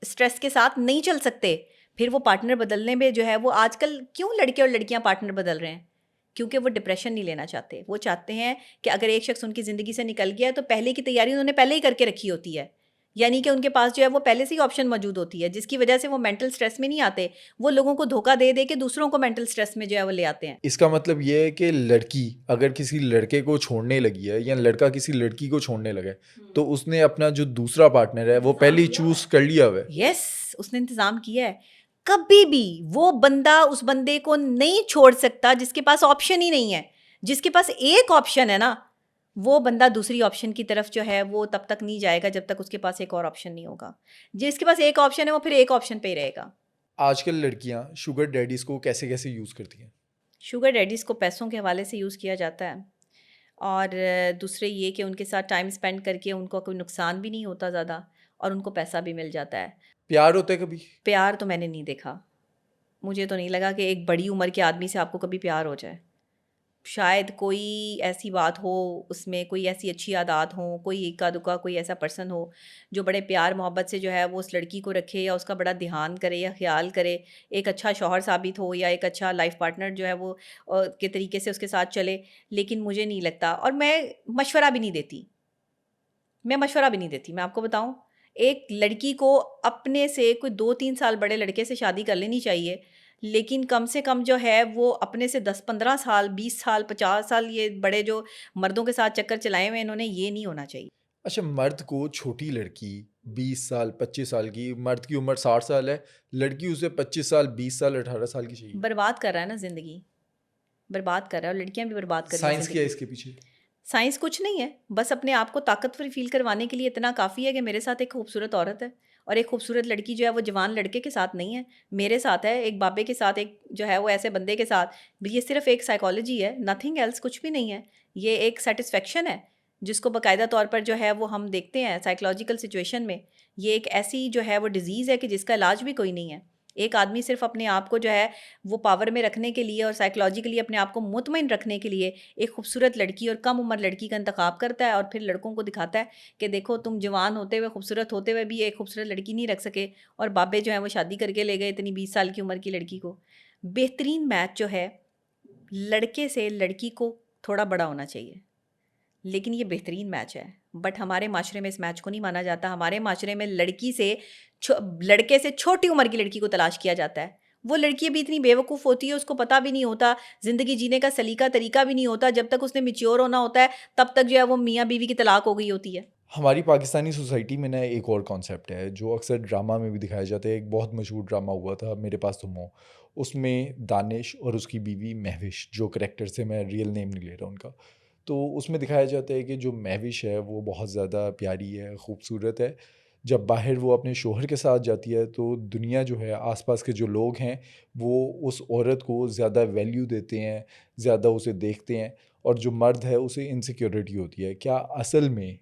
स्ट्रेस के साथ नहीं चल सकते। फिर वो पार्टनर बदलने में जो है वो, आजकल क्यों लड़के और लड़कियां पार्टनर बदल रहे हैं? क्योंकि वो डिप्रेशन नहीं लेना चाहते। वो चाहते हैं कि अगर एक शख्स उनकी ज़िंदगी से निकल गया है तो पहले की तैयारी उन्होंने पहले ही करके रखी होती है, यानी कि उनके पास जो है वो पहले से ही ऑप्शन मौजूद होती है, जिसकी वजह से वो मेंटल स्ट्रेस में नहीं आते। वो लोगों को धोखा दे दे के दूसरों को मेंटल स्ट्रेस में जो है वो ले आते हैं। इसका मतलब ये है कि लड़की अगर किसी लड़के को छोड़ने लगी है या लड़का किसी लड़की को छोड़ने लगा है, तो उसने अपना जो दूसरा पार्टनर है वो पहले ही चूज कर लिया हुआ है। यस, उसने इंतज़ाम किया है। कभी भी वो बंदा उस बंदे को नहीं छोड़ सकता जिसके पास ऑप्शन ही नहीं है। जिसके पास एक ऑप्शन है ना, वो बंदा दूसरी ऑप्शन की तरफ जो है वो तब तक नहीं जाएगा जब तक उसके पास एक और ऑप्शन नहीं होगा। जिसके पास एक ऑप्शन है वो फिर एक ऑप्शन पे ही रहेगा। आजकल लड़कियां शुगर डैडीज को कैसे कैसे यूज करती हैं? शुगर डैडीज़ को पैसों के हवाले से यूज़ किया जाता है, और दूसरे ये कि उनके साथ टाइम स्पेंड करके उनको कोई नुकसान भी नहीं होता ज़्यादा और उनको पैसा भी मिल जाता है। प्यार होता है कभी? प्यार तो मैंने नहीं देखा। मुझे तो नहीं लगा कि एक बड़ी उम्र के आदमी से आपको कभी प्यार हो जाए। शायद कोई ऐसी बात हो, उसमें कोई ऐसी अच्छी आदत हो, कोई इक्का-दुक्का कोई ऐसा पर्सन हो जो बड़े प्यार मोहब्बत से जो है वो उस लड़की को रखे या उसका बड़ा ध्यान करे या ख़्याल करे, एक अच्छा शौहर साबित हो या एक अच्छा लाइफ़ पार्टनर जो है वो के तरीके से उसके साथ चले। लेकिन मुझे नहीं लगता, और मैं मशवरा भी नहीं देती। मैं आपको बताऊँ, एक लड़की को अपने से कोई 2-3 साल बड़े लड़के से शादी कर लेनी चाहिए, लेकिन कम से कम जो है वो अपने से 10-15 साल, 20 साल, 50 साल ये बड़े जो मर्दों के साथ चक्कर चलाए हुए हैं इन्होंने, ये नहीं होना चाहिए। अच्छा, मर्द को छोटी लड़की 20 साल 25 साल की, मर्द की उम्र 60 साल है, लड़की उसे 25 साल 20 साल 18 साल की चाहिए। बर्बाद कर रहा है ना ज़िंदगी, बर्बाद कर रहा है और लड़कियाँ भी बर्बाद कर रही हैं साइंस क्या है ज़िंदगी। इसके पीछे? साइंस कुछ नहीं है, बस अपने आप को ताकतवर फ़ील करवाने के लिए इतना काफ़ी है कि मेरे साथ एक खूबसूरत औरत है और एक खूबसूरत लड़की जो है वो जवान लड़के के साथ नहीं है, मेरे साथ है, एक बाबे के साथ, एक जो है वो ऐसे बंदे के साथ। ये सिर्फ़ एक साइकोलॉजी है, नथिंग एल्स, कुछ भी नहीं है। ये एक सैटिस्फैक्शन है, जिसको बाकायदा तौर पर जो है वो हम देखते हैं साइकोलॉजिकल सिचुएशन में। ये एक ऐसी जो है वो डिज़ीज़ है कि जिसका इलाज भी कोई नहीं है। एक आदमी सिर्फ़ अपने आप को जो है वो पावर में रखने के लिए और साइकोलॉजिकली अपने आप को मुतमईन रखने के लिए एक खूबसूरत लड़की और कम उम्र लड़की का इंतखाब करता है और फिर लड़कों को दिखाता है कि देखो तुम जवान होते हुए, खूबसूरत होते हुए भी एक खूबसूरत लड़की नहीं रख सके, और बाबे जो हैं वो शादी करके ले गए इतनी 20 साल की उम्र की लड़की को। बेहतरीन मैच जो है, लड़के से लड़की को थोड़ा बड़ा होना चाहिए, लेकिन ये बेहतरीन मैच है। बट हमारे माशरे में इस मैच को नहीं माना जाता। हमारे माशरे में लड़के से छोटी उम्र की लड़की को तलाश किया जाता है। वो लड़की भी इतनी बेवकूफ़ होती है, उसको पता भी नहीं होता, ज़िंदगी जीने का सलीका तरीका भी नहीं होता। जब तक उसने मैच्योर होना होता है तब तक जो है वो मियाँ बीवी की तलाक हो गई होती है। हमारी पाकिस्तानी सोसाइटी में ना एक और कॉन्सेप्ट है जो अक्सर ड्रामा में भी दिखाया जाता है। एक बहुत मशहूर ड्रामा हुआ था मेरे पास तुम हो, उसमें दानिश और उसकी बीवी महविश, जो करेक्टर से मैं रियल नेम नहीं ले रहा उनका, तो उसमें दिखाया जाता है कि जो महविश है वो बहुत ज़्यादा प्यारी है, खूबसूरत है। जब बाहर वो अपने शोहर के साथ जाती है तो दुनिया जो है, आसपास के जो लोग हैं, वो उस औरत को ज़्यादा वैल्यू देते हैं, ज़्यादा उसे देखते हैं, और जो मर्द है उसे इनसिक्योरिटी होती है। क्या असल में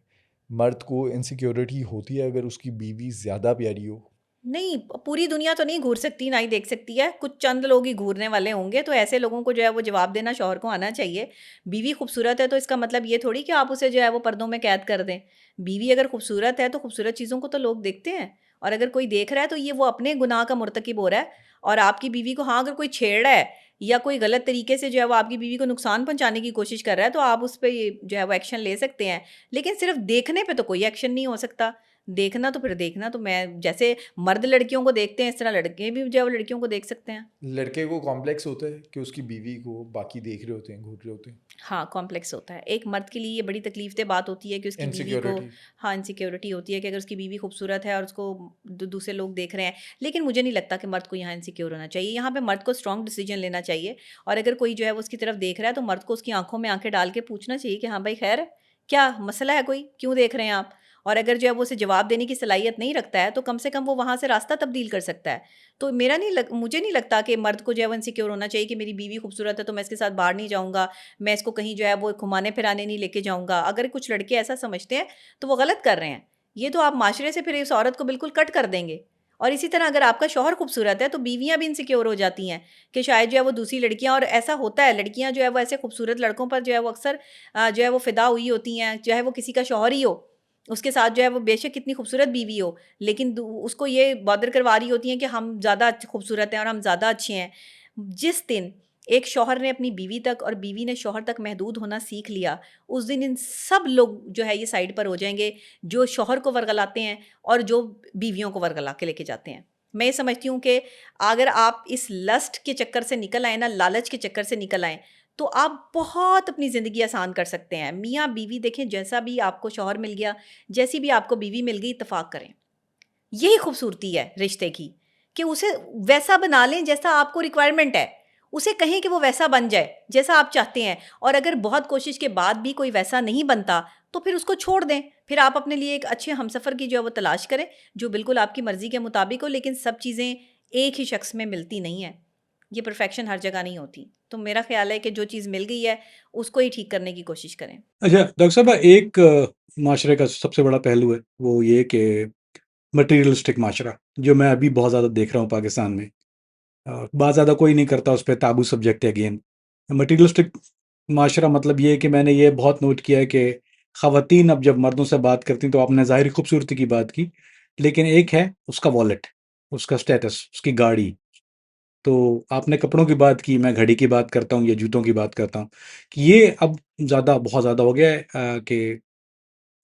मर्द को इनसिक्योरिटी होती है अगर उसकी बीवी ज़्यादा प्यारी हो? नहीं, पूरी दुनिया तो नहीं घूर सकती, ना ही देख सकती है। कुछ चंद लोग ही घूरने वाले होंगे, तो ऐसे लोगों को जो है वो जवाब देना शौहर को आना चाहिए। बीवी खूबसूरत है तो इसका मतलब ये थोड़ी कि आप उसे जो है वो पर्दों में कैद कर दें। बीवी अगर खूबसूरत है तो खूबसूरत चीज़ों को तो लोग देखते हैं, और अगर कोई देख रहा है तो ये वो अपने गुनाह का मुर्तकिब हो रहा है। और आपकी बीवी को, हाँ, अगर कोई छेड़ रहा है या कोई गलत तरीके से जो है वो आपकी बीवी को नुकसान पहुँचाने की कोशिश कर रहा है, तो आप उस पे ये जो है वो एक्शन ले सकते हैं। लेकिन सिर्फ़ देखने पे तो कोई एक्शन नहीं हो सकता। देखना तो फिर देखना तो मैं जैसे मर्द लड़कियों को देखते हैं, इस तरह लड़के भी जो है वो लड़कियों को देख सकते हैं। लड़के को कॉम्प्लेक्स होता है कि उसकी बीवी को बाकी देख रहे होते हैं, घूर रहे होते हैं। हाँ, कॉम्प्लेक्स होता है। एक मर्द के लिए ये बड़ी तकलीफ़देह बात होती है कि उसकी बीवी को, इनसिक्योरिटी। हाँ, इनसिक्योरिटी होती है कि अगर उसकी बीवी खूबसूरत है और उसको दूसरे लोग देख रहे हैं। लेकिन मुझे नहीं लगता कि मर्द को यहाँ इनसिक्योर होना चाहिए। यहाँ पे मर्द को स्ट्रॉन्ग डिसीजन लेना चाहिए, और अगर कोई जो है वो उसकी तरफ देख रहा है तो मर्द को उसकी आँखों में आँखें डाल के पूछना चाहिए कि हाँ भाई, खैर है? क्या मसला है कोई? क्यों देख रहे हैं आप? और अगर जो है वो उसे जवाब देने की सलाहियत नहीं रखता है, तो कम से कम वो वहाँ से रास्ता तब्दील कर सकता है। तो मुझे नहीं लगता कि मर्द को जो है वो इनसिक्योर होना चाहिए कि मेरी बीवी खूबसूरत है तो मैं इसके साथ बाहर नहीं जाऊँगा, मैं इसको कहीं जो है वो घुमाने-फिराने नहीं लेके जाऊँगा। अगर कुछ लड़के ऐसा समझते हैं, तो वो गलत कर रहे हैं। ये तो आप माशरे से फिर इस औरत को बिल्कुल कट कर देंगे। और इसी तरह अगर आपका शौहर खूबसूरत है, तो बीवियाँ भी इनसिक्योर हो जाती हैं कि शायद जो है वो दूसरी लड़कियाँ, और ऐसा होता है, लड़कियाँ जो है वो ऐसे खूबसूरत लड़कों पर जो है वो अक्सर जो है वो फ़िदा हुई होती हैं, चाहे वो किसी का शौहर ही हो। उसके साथ जो है वो बेशक कितनी खूबसूरत बीवी हो, लेकिन उसको ये बॉदर करवा रही होती हैं कि हम ज़्यादा खूबसूरत हैं और हम ज़्यादा अच्छे हैं। जिस दिन एक शौहर ने अपनी बीवी तक और बीवी ने शौहर तक महदूद होना सीख लिया, उस दिन इन सब लोग जो है ये साइड पर हो जाएंगे, जो शौहर को वर्गलाते हैं और जो बीवियों को वर्गला के लेके जाते हैं। मैं ये समझती हूँ कि अगर आप इस लस्ट के चक्कर से निकल आए ना, लालच के चक्कर से निकल आए, तो आप बहुत अपनी ज़िंदगी आसान कर सकते हैं। मियाँ बीवी देखें, जैसा भी आपको शौहर मिल गया, जैसी भी आपको बीवी मिल गई, इत्तेफाक करें। यही खूबसूरती है रिश्ते की, कि उसे वैसा बना लें जैसा आपको रिक्वायरमेंट है। उसे कहें कि वो वैसा बन जाए जैसा आप चाहते हैं, और अगर बहुत कोशिश के बाद भी कोई वैसा नहीं बनता, तो फिर उसको छोड़ दें। फिर आप अपने लिए एक अच्छे हमसफ़र की जो है वो तलाश करें, जो बिल्कुल आपकी मर्ज़ी के मुताबिक हो। लेकिन सब चीज़ें एक ही शख्स में मिलती नहीं हैं। ये परफ़ेक्शन हर जगह नहीं होती। तो मेरा ख़्याल है कि जो चीज़ मिल गई है, उसको ही ठीक करने की कोशिश करें। अच्छा डॉक्टर साहब, एक माशरे का सबसे बड़ा पहलू है वो ये कि मटेरियलिस्टिक माशरा, जो मैं अभी बहुत ज़्यादा देख रहा हूँ पाकिस्तान में। बात ज़्यादा कोई नहीं करता, उस पर ताबू सब्जेक्ट है अगेन। मटेरियलिस्टिक माशरा मतलब ये है कि मैंने ये बहुत नोट किया है कि ख़वातीन अब जब मर्दों से बात करती हैं तो आपने ज़ाहिरी खूबसूरती की बात की, लेकिन एक है उसका वॉलेट, उसका स्टेटस, उसकी गाड़ी। तो आपने कपड़ों की बात की, मैं घड़ी की बात करता हूँ या जूतों की बात करता हूँ, कि ये अब ज़्यादा बहुत ज़्यादा हो गया है कि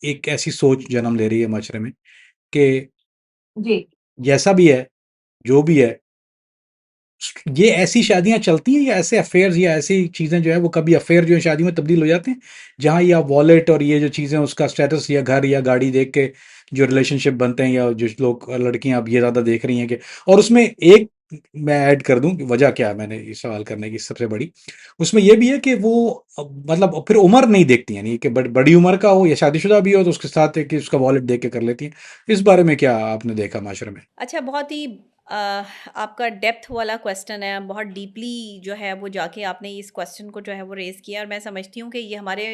एक ऐसी सोच जन्म ले रही है माशरे में कि जी, जैसा भी है, जो भी है, ये ऐसी शादियाँ चलती हैं या ऐसे अफ़ेयर्स या ऐसी चीज़ें जो है वो कभी अफ़ेयर जो है शादी में तब्दील हो जाते हैं, जहाँ या वॉलेट और ये जो चीज़ें उसका स्टेटस या घर या गाड़ी देख के जो रिलेशनशिप बनते हैं, या जो लोग लड़कियाँ अब ये ज़्यादा देख रही हैं कि, और उसमें एक मैं ऐड कर दूँ कि वजह क्या है मैंने ये सवाल करने की सबसे बड़ी, उसमें ये भी है कि वो मतलब फिर उम्र नहीं देखती हैं, यानी कि बड़ी उम्र का हो या शादीशुदा भी हो तो उसके साथ है कि उसका वॉलेट देख के कर लेती हैं। इस बारे में क्या आपने देखा माशरे में? अच्छा, बहुत ही अ, आपका डेप्थ वाला क्वेश्चन है, बहुत डीपली जो है वो जाके आपने इस क्वेश्चन को जो है वो रेज़ किया, और मैं समझती हूँ कि ये हमारे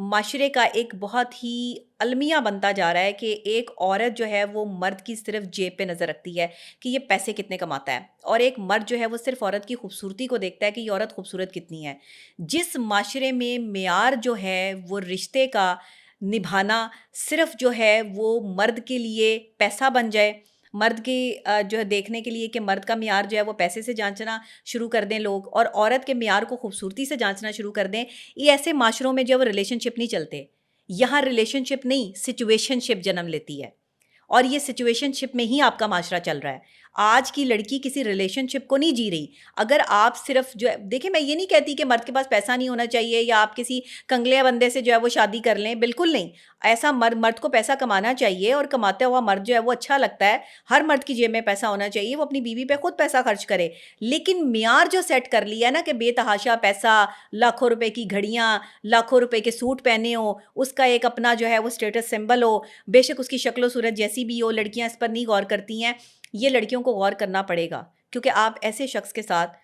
माशरे का एक बहुत ही अलमिया बनता जा रहा है कि एक औरत जो है वो मर्द की सिर्फ जेब पे नज़र रखती है कि ये पैसे कितने कमाता है, और एक मर्द जो है वो सिर्फ औरत की खूबसूरती को देखता है कि ये औरत खूबसूरत कितनी है। जिस माशरे में मेयार जो है वो रिश्ते का निभाना सिर्फ जो है वो मर्द के लिए पैसा बन जाए, मर्द की जो है देखने के लिए कि मर्द का मियार जो है वो पैसे से जाँचना शुरू कर दें लोग, और औरत के मियार को खूबसूरती से जाँचना शुरू कर दें, ये ऐसे माशरों में जो है वो रिलेशनशिप नहीं चलते। यहाँ रिलेशनशिप नहीं, सिचुएशनशिप जन्म लेती है। और ये सिचुएशनशिप में ही आपका माशरा चल रहा है। आज की लड़की किसी रिलेशनशिप को नहीं जी रही। अगर आप सिर्फ जो है, देखिए मैं ये नहीं कहती कि मर्द के पास पैसा नहीं होना चाहिए या आप किसी कंगले बंदे से जो है वो शादी कर लें, बिल्कुल नहीं। ऐसा मर्द को पैसा कमाना चाहिए और कमाता हुआ मर्द जो है वो अच्छा लगता है। हर मर्द की जेब में पैसा होना चाहिए, वो अपनी बीवी पे खुद पैसा खर्च करे। लेकिन मियार जो सेट कर लिया ना कि बेतहाशा पैसा, लाखों रुपए की घड़ियां, लाखों रुपए के सूट पहने हो, उसका एक अपना जो है वो स्टेटस सिंबल हो, बेशक उसकी शक्लो सूरत जैसी भी हो, लड़कियां इस पर नहीं गौर करती हैं। ये लड़कियों को गौर करना पड़ेगा, क्योंकि आप ऐसे शख्स के साथ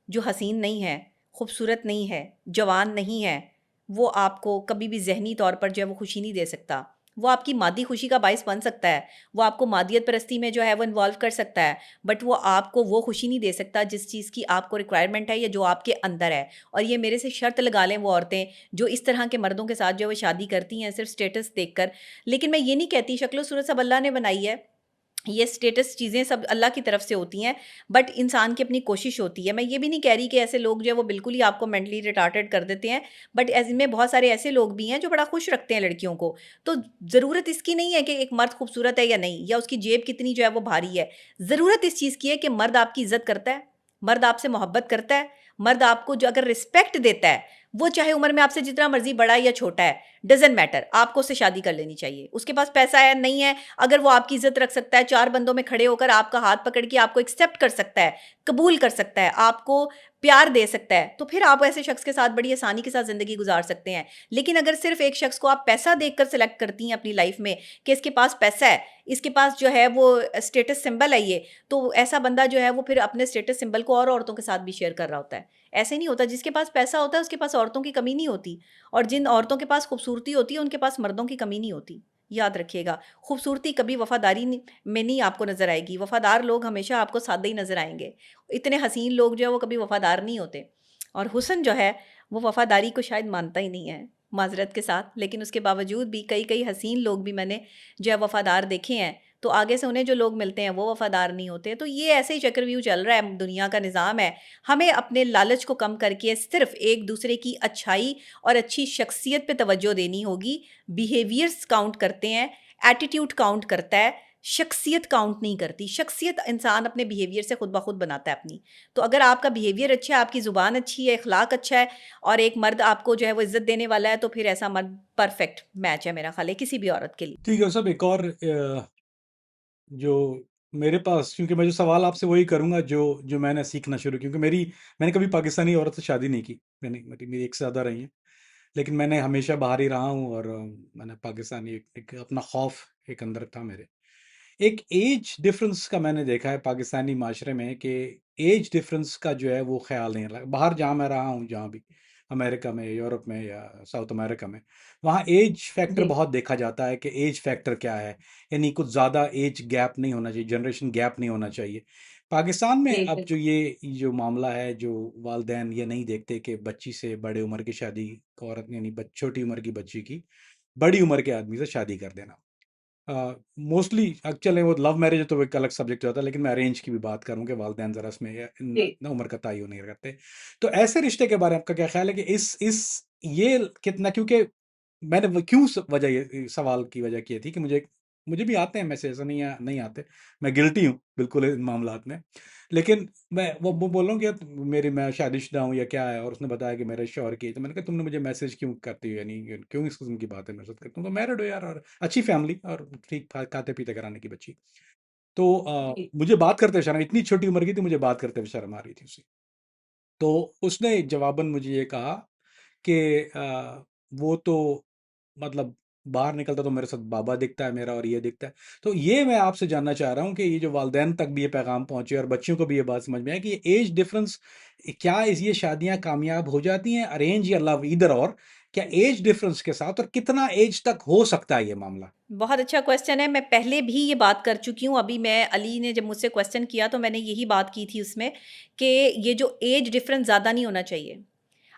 जो हसीन नहीं है, खूबसूरत नहीं है, जवान नहीं है, वो आपको कभी भी ज़हनी तौर पर जो है वो खुशी नहीं दे सकता। वो आपकी मादी खुशी का बायस बन सकता है, वो आपको मादियत परस्ती में जो है वो इन्वॉल्व कर सकता है, बट वो आपको वो खुशी नहीं दे सकता जिस चीज़ की आपको रिक्वायरमेंट है या जो आपके अंदर है। और ये मेरे से शर्त लगा लें वो औरतें जो इस तरह के मर्दों के साथ जो है वो शादी करती हैं सिर्फ स्टेटस देखकर। लेकिन मैं ये नहीं कहती शक्ल सूरत सब अल्लाह ने बनाई है, ये स्टेटस चीज़ें सब अल्लाह की तरफ से होती हैं, बट इंसान की अपनी कोशिश होती है। मैं ये भी नहीं कह रही कि ऐसे लोग जो है वो बिल्कुल ही आपको मेंटली रिटार्टेड कर देते हैं, बट इनमें बहुत सारे ऐसे लोग भी हैं जो बड़ा खुश रखते हैं लड़कियों को। तो ज़रूरत इसकी नहीं है कि एक मर्द खूबसूरत है या नहीं, या उसकी जेब कितनी जो है वो भारी है। ज़रूरत इस चीज़ की है कि मर्द आपकी इज़्ज़त करता है, मर्द आपसे मोहब्बत करता है, मर्द आपको जो अगर रिस्पेक्ट देता है, वो चाहे उम्र में आपसे जितना मर्जी बड़ा है या छोटा है, डजेंट मैटर, आपको उससे शादी कर लेनी चाहिए। उसके पास पैसा है नहीं है, अगर वो आपकी इज्जत रख सकता है, चार बंदों में खड़े होकर आपका हाथ पकड़ के आपको एक्सेप्ट कर सकता है, कबूल कर सकता है, आपको प्यार दे सकता है, तो फिर आप ऐसे शख्स के साथ बड़ी आसानी के साथ ज़िंदगी गुजार सकते हैं। लेकिन अगर सिर्फ एक शख्स को आप पैसा देखकर सेलेक्ट करती हैं अपनी लाइफ में कि इसके पास पैसा है, इसके पास जो है वो स्टेटस सिंबल है ये, तो ऐसा बंदा जो है वो फिर अपने स्टेटस सिंबल को और औरतों के साथ भी शेयर कर रहा होता है। ऐसे नहीं होता, जिसके पास पैसा होता है उसके पास औरतों की कमी नहीं होती, और जिन औरतों के पास खूबसूरती होती है उनके पास मर्दों की कमी नहीं होती। याद रखिएगा, खूबसूरती कभी वफादारी में नहीं आपको नज़र आएगी। वफादार लोग हमेशा आपको सादे ही नज़र आएंगे। इतने हसीन लोग जो है वो कभी वफादार नहीं होते। और हुस्न जो है वो वफादारी को शायद मानता ही नहीं है, माजरत के साथ। लेकिन उसके बावजूद भी कई कई हसीन लोग भी मैंने जो है वफादार देखे हैं, तो आगे से उन्हें जो लोग मिलते हैं वो वफादार नहीं होते। तो ये ऐसे ही चक्रव्यूह चल रहा है, दुनिया का निज़ाम है। हमें अपने लालच को कम करके सिर्फ एक दूसरे की अच्छाई और अच्छी शख्सियत पे तवज्जो देनी होगी। बिहेवियर्स काउंट करते हैं, एटीट्यूड काउंट करता है, शख्सियत काउंट नहीं करती। शख्सियत इंसान अपने बिहेवियर से खुद ब खुद बनाता है अपनी। तो अगर आपका बिहेवियर अच्छा है, आपकी ज़ुबान अच्छी है, अखलाक अच्छा है, और एक मर्द आपको जो है वो इज़्ज़त देने वाला है, तो फिर ऐसा मर्द परफेक्ट मैच है मेरा ख्याल है किसी भी औरत के लिए। ठीक है सब। एक और जो मेरे पास, क्योंकि मैं जो सवाल आपसे वही करूंगा जो जो मैंने सीखना शुरू, क्योंकि मैंने कभी पाकिस्तानी औरत से शादी नहीं की। मेरी एक से ज़्यादा रही हैं, लेकिन मैंने हमेशा बाहर ही रहा हूँ। और मैंने पाकिस्तानी एक अपना खौफ एक अंदर था मेरे। एक एज डिफरेंस का मैंने देखा है पाकिस्तानी माशरे में कि एज डिफरेंस का जो है वो ख्याल नहीं रहा। बाहर जहाँ मैं रहा हूँ, जहाँ भी अमेरिका में, यूरोप में या साउथ अमेरिका में, वहाँ एज फैक्टर जी, बहुत देखा जाता है कि एज फैक्टर क्या है। यानी कुछ ज़्यादा एज गैप नहीं होना चाहिए, जनरेशन गैप नहीं होना चाहिए। पाकिस्तान में जी, अब जो बिल्कुल। ये जो मामला है, जो वालदेन ये नहीं देखते कि बच्ची से बड़े उम्र की शादी, औरत यानी छोटी उम्र की बच्ची की बड़ी उम्र के आदमी से शादी कर देना। मोस्टली चले वो लव मैरिज है तो वो एक अलग सब्जेक्ट होता है, लेकिन मैं अरेंज की भी बात करूं कि वालदेन जरा इसमें जी। न उम्र का तय नहीं करते। तो ऐसे रिश्ते के बारे में आपका क्या ख्याल है कि इस ये कितना, क्योंकि मैंने क्यों वजह ये सवाल की वजह की थी कि मुझे मुझे भी आते हैं मैसेज, ऐसा नहीं नहीं आते। मैं गिल्टी हूँ बिल्कुल इन मामलात में। लेकिन मैं वो बोल रहा हूँ कि यार मैं शादीशुदा हूँ या क्या है, और उसने बताया कि मेरे शौहर की है। तो मैंने कहा तुमने मुझे मैसेज क्यों करती हो, यानी क्यों इस किस्म की बात है मेरे साथ करती हूँ। तो मैरिड हो यार, और अच्छी फैमिली, और ठीक खाते पीते कराने की बच्ची। तो जी। मुझे बात करते हुए शर्म, इतनी छोटी उम्र की थी, मुझे बात करते हुए शर्म आ रही थी उसे। तो उसने जवाबन मुझे ये कहा कि वो तो मतलब बाहर निकलता तो मेरे साथ बाबा दिखता है मेरा, और ये दिखता है। तो ये मैं आपसे जानना चाह रहा हूँ कि ये जो वालदेन तक भी ये पैगाम पहुंचे और बच्चियों को भी ये बात समझ में आए कि ये एज डिफरेंस, क्या ये शादियां कामयाब हो जाती हैं अरेंज या लव, इधर और क्या एज डिफरेंस के साथ, और कितना एज तक हो सकता है ये मामला? बहुत अच्छा क्वेश्चन है। मैं पहले भी ये बात कर चुकी हूँ। अभी मैं अली ने जब मुझसे क्वेश्चन किया तो मैंने यही बात की थी उसमें कि ये जो एज डिफरेंस ज़्यादा नहीं होना चाहिए।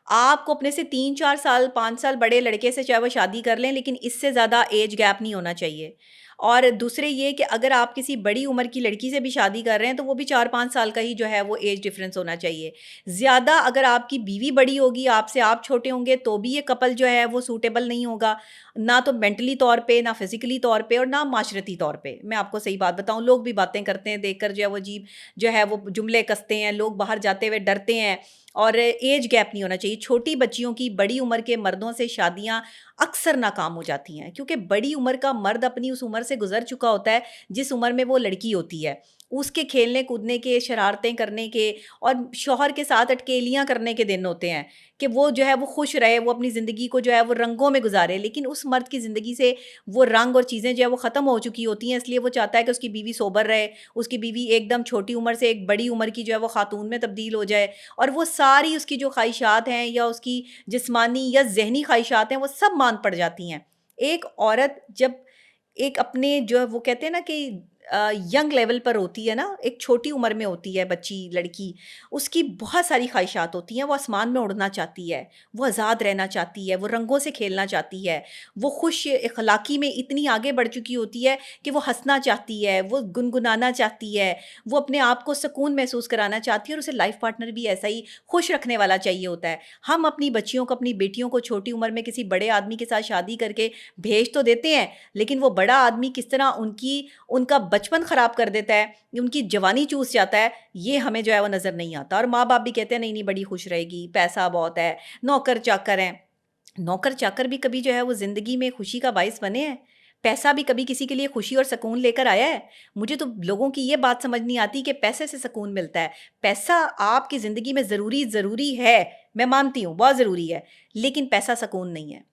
आपको अपने से 3-4 साल, 5 साल बड़े लड़के से चाहे वो शादी कर लें, लेकिन इससे ज़्यादा एज गैप नहीं होना चाहिए। और दूसरे ये कि अगर आप किसी बड़ी उम्र की लड़की से भी शादी कर रहे हैं तो वो भी 4-5 साल का ही जो है वो एज डिफरेंस होना चाहिए। ज़्यादा अगर आपकी बीवी बड़ी होगी, आपसे आप छोटे होंगे, तो भी ये कपल जो है वो सूटेबल नहीं होगा, ना तो मेंटली तौर पे, ना फिज़िकली तौर पे और ना माशरती तौर पे। मैं आपको सही बात बताऊँ, लोग भी बातें करते हैं देखकर जो है वो अजीब जो है वो जुमले कसते हैं, लोग बाहर जाते हुए डरते हैं और एज गैप नहीं होना चाहिए। छोटी बच्चियों की बड़ी उम्र के मर्दों से शादियाँ अक्सर नाकाम हो जाती हैं, क्योंकि बड़ी उम्र का मर्द अपनी उस उम्र से गुज़र चुका होता है जिस उम्र में वो लड़की होती है। उसके खेलने कूदने के, शरारतें करने के और शौहर के साथ अटकेलियाँ करने के दिन होते हैं कि वो जो है वो खुश रहे, वो अपनी ज़िंदगी को जो है वो रंगों में गुज़ारे। लेकिन उस मर्द की ज़िंदगी से वो रंग और चीज़ें जो है वो ख़त्म हो चुकी होती हैं, इसलिए वो चाहता है कि उसकी बीवी सोबर रहे, उसकी बीवी एकदम छोटी उम्र से एक बड़ी उम्र की जो है वो खातून में तब्दील हो जाए और वो सारी उसकी जो ख्वाहिशात हैं या उसकी जिस्मानी या ज़हनी ख्वाहिशात हैं, वो सब मान पड़ जाती हैं। एक औरत जब एक अपने जो है वो कहते हैं ना कि यंग लेवल पर होती है ना, एक छोटी उम्र में होती है बच्ची, लड़की, उसकी बहुत सारी ख्वाहिशात होती हैं। वो आसमान में उड़ना चाहती है, वो आज़ाद रहना चाहती है, वो रंगों से खेलना चाहती है, वो खुश अखलाकी में इतनी आगे बढ़ चुकी होती है कि वो हँसना चाहती है, वो गुनगुनाना चाहती है, वो अपने आप को सुकून महसूस कराना चाहती है और उसे लाइफ़ पार्टनर भी ऐसा ही खुश रखने वाला चाहिए होता है। हम अपनी बच्चियों को, अपनी बेटियों को छोटी उम्र में किसी बड़े आदमी के साथ शादी करके भेज तो देते हैं, लेकिन वो बड़ा आदमी किस तरह उनका बचपन ख़राब कर देता है, उनकी जवानी चूस जाता है, ये हमें जो है वो नज़र नहीं आता। और माँ-बाप भी कहते हैं नहीं, नहीं बड़ी खुश रहेगी, पैसा बहुत है, नौकर-चाकर हैं। नौकर-चाकर भी कभी जो है वो ज़िंदगी में खुशी का बाइस बने हैं? पैसा भी कभी किसी के लिए खुशी और सुकून लेकर आया है? मुझे तो लोगों की ये बात समझ नहीं आती कि पैसे से सुकून मिलता है। पैसा आपकी ज़िंदगी में ज़रूरी है, मैं मानती हूँ, बहुत ज़रूरी है, लेकिन पैसा सुकून नहीं है।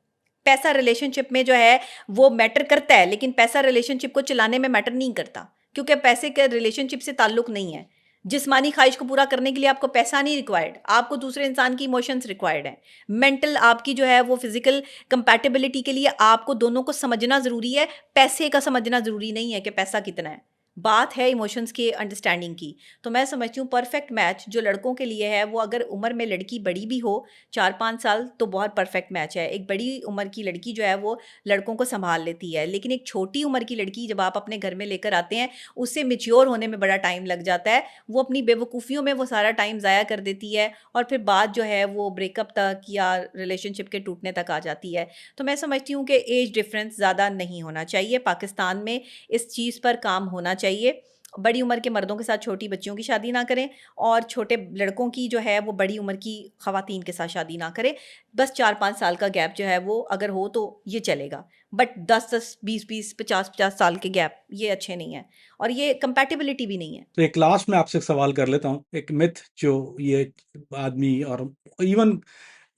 पैसा रिलेशनशिप में जो है वो मैटर करता है, लेकिन पैसा रिलेशनशिप को चलाने में मैटर नहीं करता, क्योंकि पैसे के रिलेशनशिप से ताल्लुक नहीं है। जिस्मानी ख्वाहिश को पूरा करने के लिए आपको पैसा नहीं रिक्वायर्ड, आपको दूसरे इंसान की इमोशंस रिक्वायर्ड हैं। मेंटल आपकी जो है वो फिजिकल कंपैटिबिलिटी के लिए आपको दोनों को समझना ज़रूरी है, पैसे का समझना ज़रूरी नहीं है कि पैसा कितना है। बात है इमोशंस की अंडरस्टैंडिंग की। तो मैं समझती हूँ परफेक्ट मैच जो लड़कों के लिए है, वो अगर उम्र में लड़की बड़ी भी हो 4-5 साल, तो बहुत परफेक्ट मैच है। एक बड़ी उम्र की लड़की जो है वो लड़कों को सँभाल लेती है, लेकिन एक छोटी उम्र की लड़की जब आप अपने घर में लेकर आते हैं, उससे मैच्योर होने में बड़ा टाइम लग जाता है। वो अपनी बेवकूफ़ियों में वो सारा टाइम ज़ाया कर देती है और फिर बात जो है वो ब्रेकअप तक या रिलेशनशिप के टूटने तक आ जाती है। तो मैं समझती हूँ कि एज डिफ़रेंस ज़्यादा नहीं होना चाहिए। पाकिस्तान में इस चीज़ पर काम होना चाहिए। बड़ी उम्र के मर्दों के साथ छोटी बच्चियों की शादी ना करें और छोटे लड़कों की जो है वो बड़ी उम्र की ख़वातीन के साथ शादी ना करें। बस 4-5 साल का गैप जो है वो अगर हो तो ये चलेगा। बट 10-10, 20-20, 50-50 साल के गैप ये अच्छे नहीं हैं और ये कंपैटिबिलिटी भी नहीं है। तो एक लास्ट में आपसे एक सवाल कर लेता हूँ। एक मिथ जो ये आदमी और इवन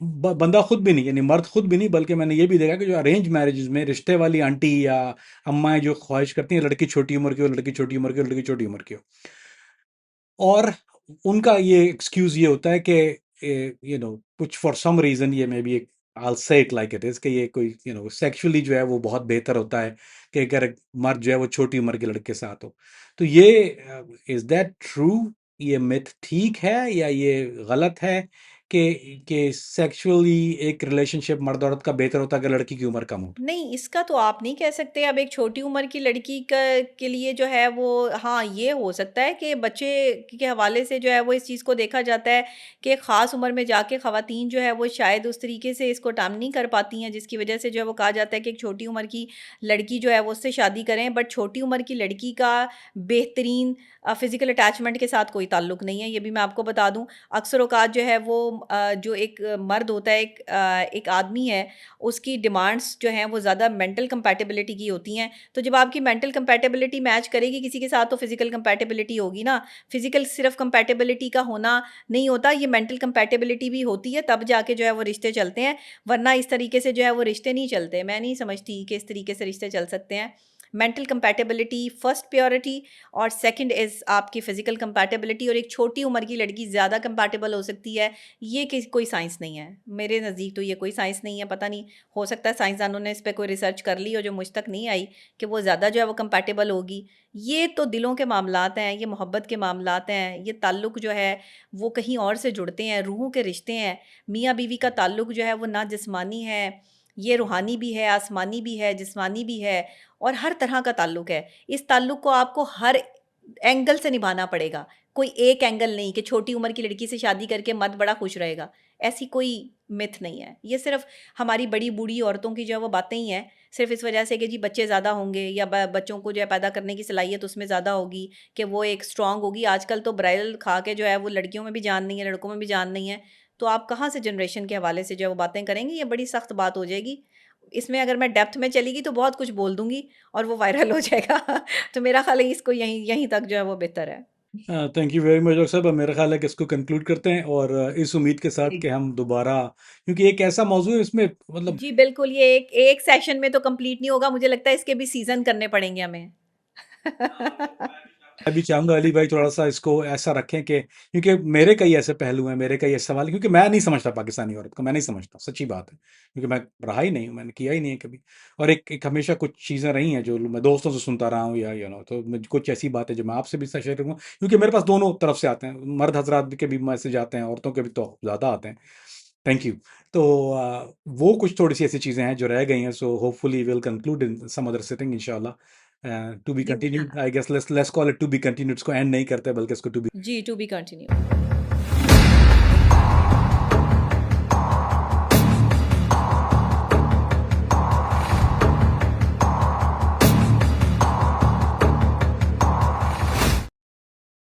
बंदा खुद भी नहीं, यानी मर्द खुद भी नहीं, बल्कि मैंने ये भी देखा कि जो अरेंज मैरिजेस में रिश्ते वाली आंटी या अम्माएं जो ख्वाहिश करती हैं लड़की छोटी उम्र की हो, लड़की छोटी उम्र की हो, लड़की छोटी उम्र की हो, और उनका ये एक्सक्यूज ये होता है कि कुछ फॉर सम रीजन, ये मे बी एक I'll say it like it is, कि ये कोई सेक्सुअली जो है वो बहुत बेहतर होता है कि अगर मर्द जो है वो छोटी उम्र के लड़के के साथ हो। तो ये इज दैट ट्रू? ये मिथ ठीक है या ये गलत है कि सेक्सुअली एक रिलेशनशिप मर्द औरत का बेहतर होता है अगर लड़की की उम्र कम हो? नहीं, इसका तो आप नहीं कह सकते। अब एक छोटी उम्र की लड़की का के लिए जो है वो, हाँ, ये हो सकता है कि बच्चे के हवाले से जो है वो इस चीज़ को देखा जाता है कि एक ख़ास उम्र में जाके ख़वातीन जो है वो शायद उस तरीके से इसको काम नहीं कर पाती हैं, जिसकी वजह से जो है वो कहा जाता है कि एक छोटी उम्र की लड़की जो है वो उससे शादी करें। बट छोटी उम्र की लड़की का बेहतरीन फ़िज़िकल अटैचमेंट के साथ कोई ताल्लुक नहीं है, ये भी मैं आपको बता दूँ। अक्सर औक़ात जो है वो जो एक मर्द होता है, एक आदमी है, उसकी डिमांड्स जो हैं वो ज़्यादा मेंटल कंपैटिबिलिटी की होती हैं। तो जब आपकी मेंटल कंपैटिबिलिटी मैच करेगी किसी के साथ, तो फिज़िकल कंपैटिबिलिटी होगी ना। फिज़िकल सिर्फ़ कंपैटिबिलिटी का होना नहीं होता, ये मेंटल कंपैटिबिलिटी भी होती है, तब जाके जो है वो रिश्ते चलते हैं, वरना इस तरीके से जो है वो रिश्ते नहीं चलते। मैं नहीं समझती कि इस तरीके से रिश्ते चल सकते हैं। मेंटल कंपैटिबिलिटी फर्स्ट प्रायोरिटी और सेकंड इज़ आपकी फ़िज़िकल कंपैटिबिलिटी, और एक छोटी उम्र की लड़की ज़्यादा कंपैटिबल हो सकती है, ये कोई साइंस नहीं है। मेरे नज़दीक तो ये कोई साइंस नहीं है। पता नहीं, हो सकता है साइंसदानों ने इस पे कोई रिसर्च कर ली हो जो मुझ तक नहीं आई कि वो ज़्यादा जो है वो कंपैटिबल होगी। ये तो दिलों के मामलात हैं, ये मोहब्बत के मामलात हैं, ये ताल्लुक़ जो है वो कहीं और से जुड़ते हैं, रूहों के रिश्ते हैं। मियाँ बीवी का ताल्लुक़ जो है वो ना जिस्मानी है, ये रूहानी भी है, आसमानी भी है, जिस्मानी भी है और हर तरह का ताल्लुक है। इस ताल्लुक को आपको हर एंगल से निभाना पड़ेगा। कोई एक एंगल नहीं कि छोटी उम्र की लड़की से शादी करके मर्द बड़ा खुश रहेगा, ऐसी कोई मिथ नहीं है। ये सिर्फ़ हमारी बड़ी बूढ़ी औरतों की जो है वो बातें ही हैं, सिर्फ़ इस वजह से कि जी बच्चे ज़्यादा होंगे या ब बच्चों को जो है पैदा करने की सलाहियत उसमें ज़्यादा होगी, कि वो एक स्ट्रॉन्ग होगी। आजकल तो ब्राइल खा के जो है वो लड़कियों में भी जान नहीं है, लड़कों में भी जान नहीं है। तो आप कहाँ से जनरेशन के हवाले से जो है वो बातें करेंगी, ये बड़ी सख्त बात हो जाएगी। इसमें अगर मैं डेप्थ में चली गई तो बहुत कुछ बोल दूँगी और वो वायरल हो जाएगा। तो मेरा ख़्याल है इसको यहीं यहीं तक जो है वो बेहतर है। Thank you very much doctor साहब। अब मेरा ख्याल है कि इसको कंक्लूड करते हैं और इस उम्मीद के साथ कि हम दोबारा, क्योंकि एक ऐसा मौजू है इसमें मतलब जी, बिल्कुल ये एक एक सेशन में तो कंप्लीट नहीं होगा, मुझे लगता है इसके भी सीज़न करने पड़ेंगे हमें। मैं भी चाहूंगा अली भाई थोड़ा सा इसको ऐसा रखें कि, क्योंकि मेरे कई ऐसे पहलू हैं, मेरे कई ऐसे सवाल हैं, क्योंकि मैं नहीं समझता पाकिस्तानी औरत को, मैं नहीं समझता, सच्ची बात है, क्योंकि मैं रहा ही नहीं हूं, मैंने किया ही नहीं है कभी। और एक हमेशा कुछ चीज़ें रही हैं जो मैं दोस्तों से सुनता रहा हूँ या तो कुछ ऐसी बातें जो मैं आपसे भी शेयर करूँगा, क्योंकि मेरे पास दोनों तरफ से आते हैं, मर्द हजरात के भी मैसेज आते हैं, औरतों के भी तो ज़्यादा आते हैं। Thank you. तो वो कुछ थोड़ी सी ऐसी चीज़ें हैं जो रह गई हैं, so hopefully will conclude in some other sitting इंशाल्लाह। टू बी जी, continued, I guess let's call it to be continued, इसको एंड नहीं करते बल्कि इसको टू बी जी, टू बी कंटिन्यू।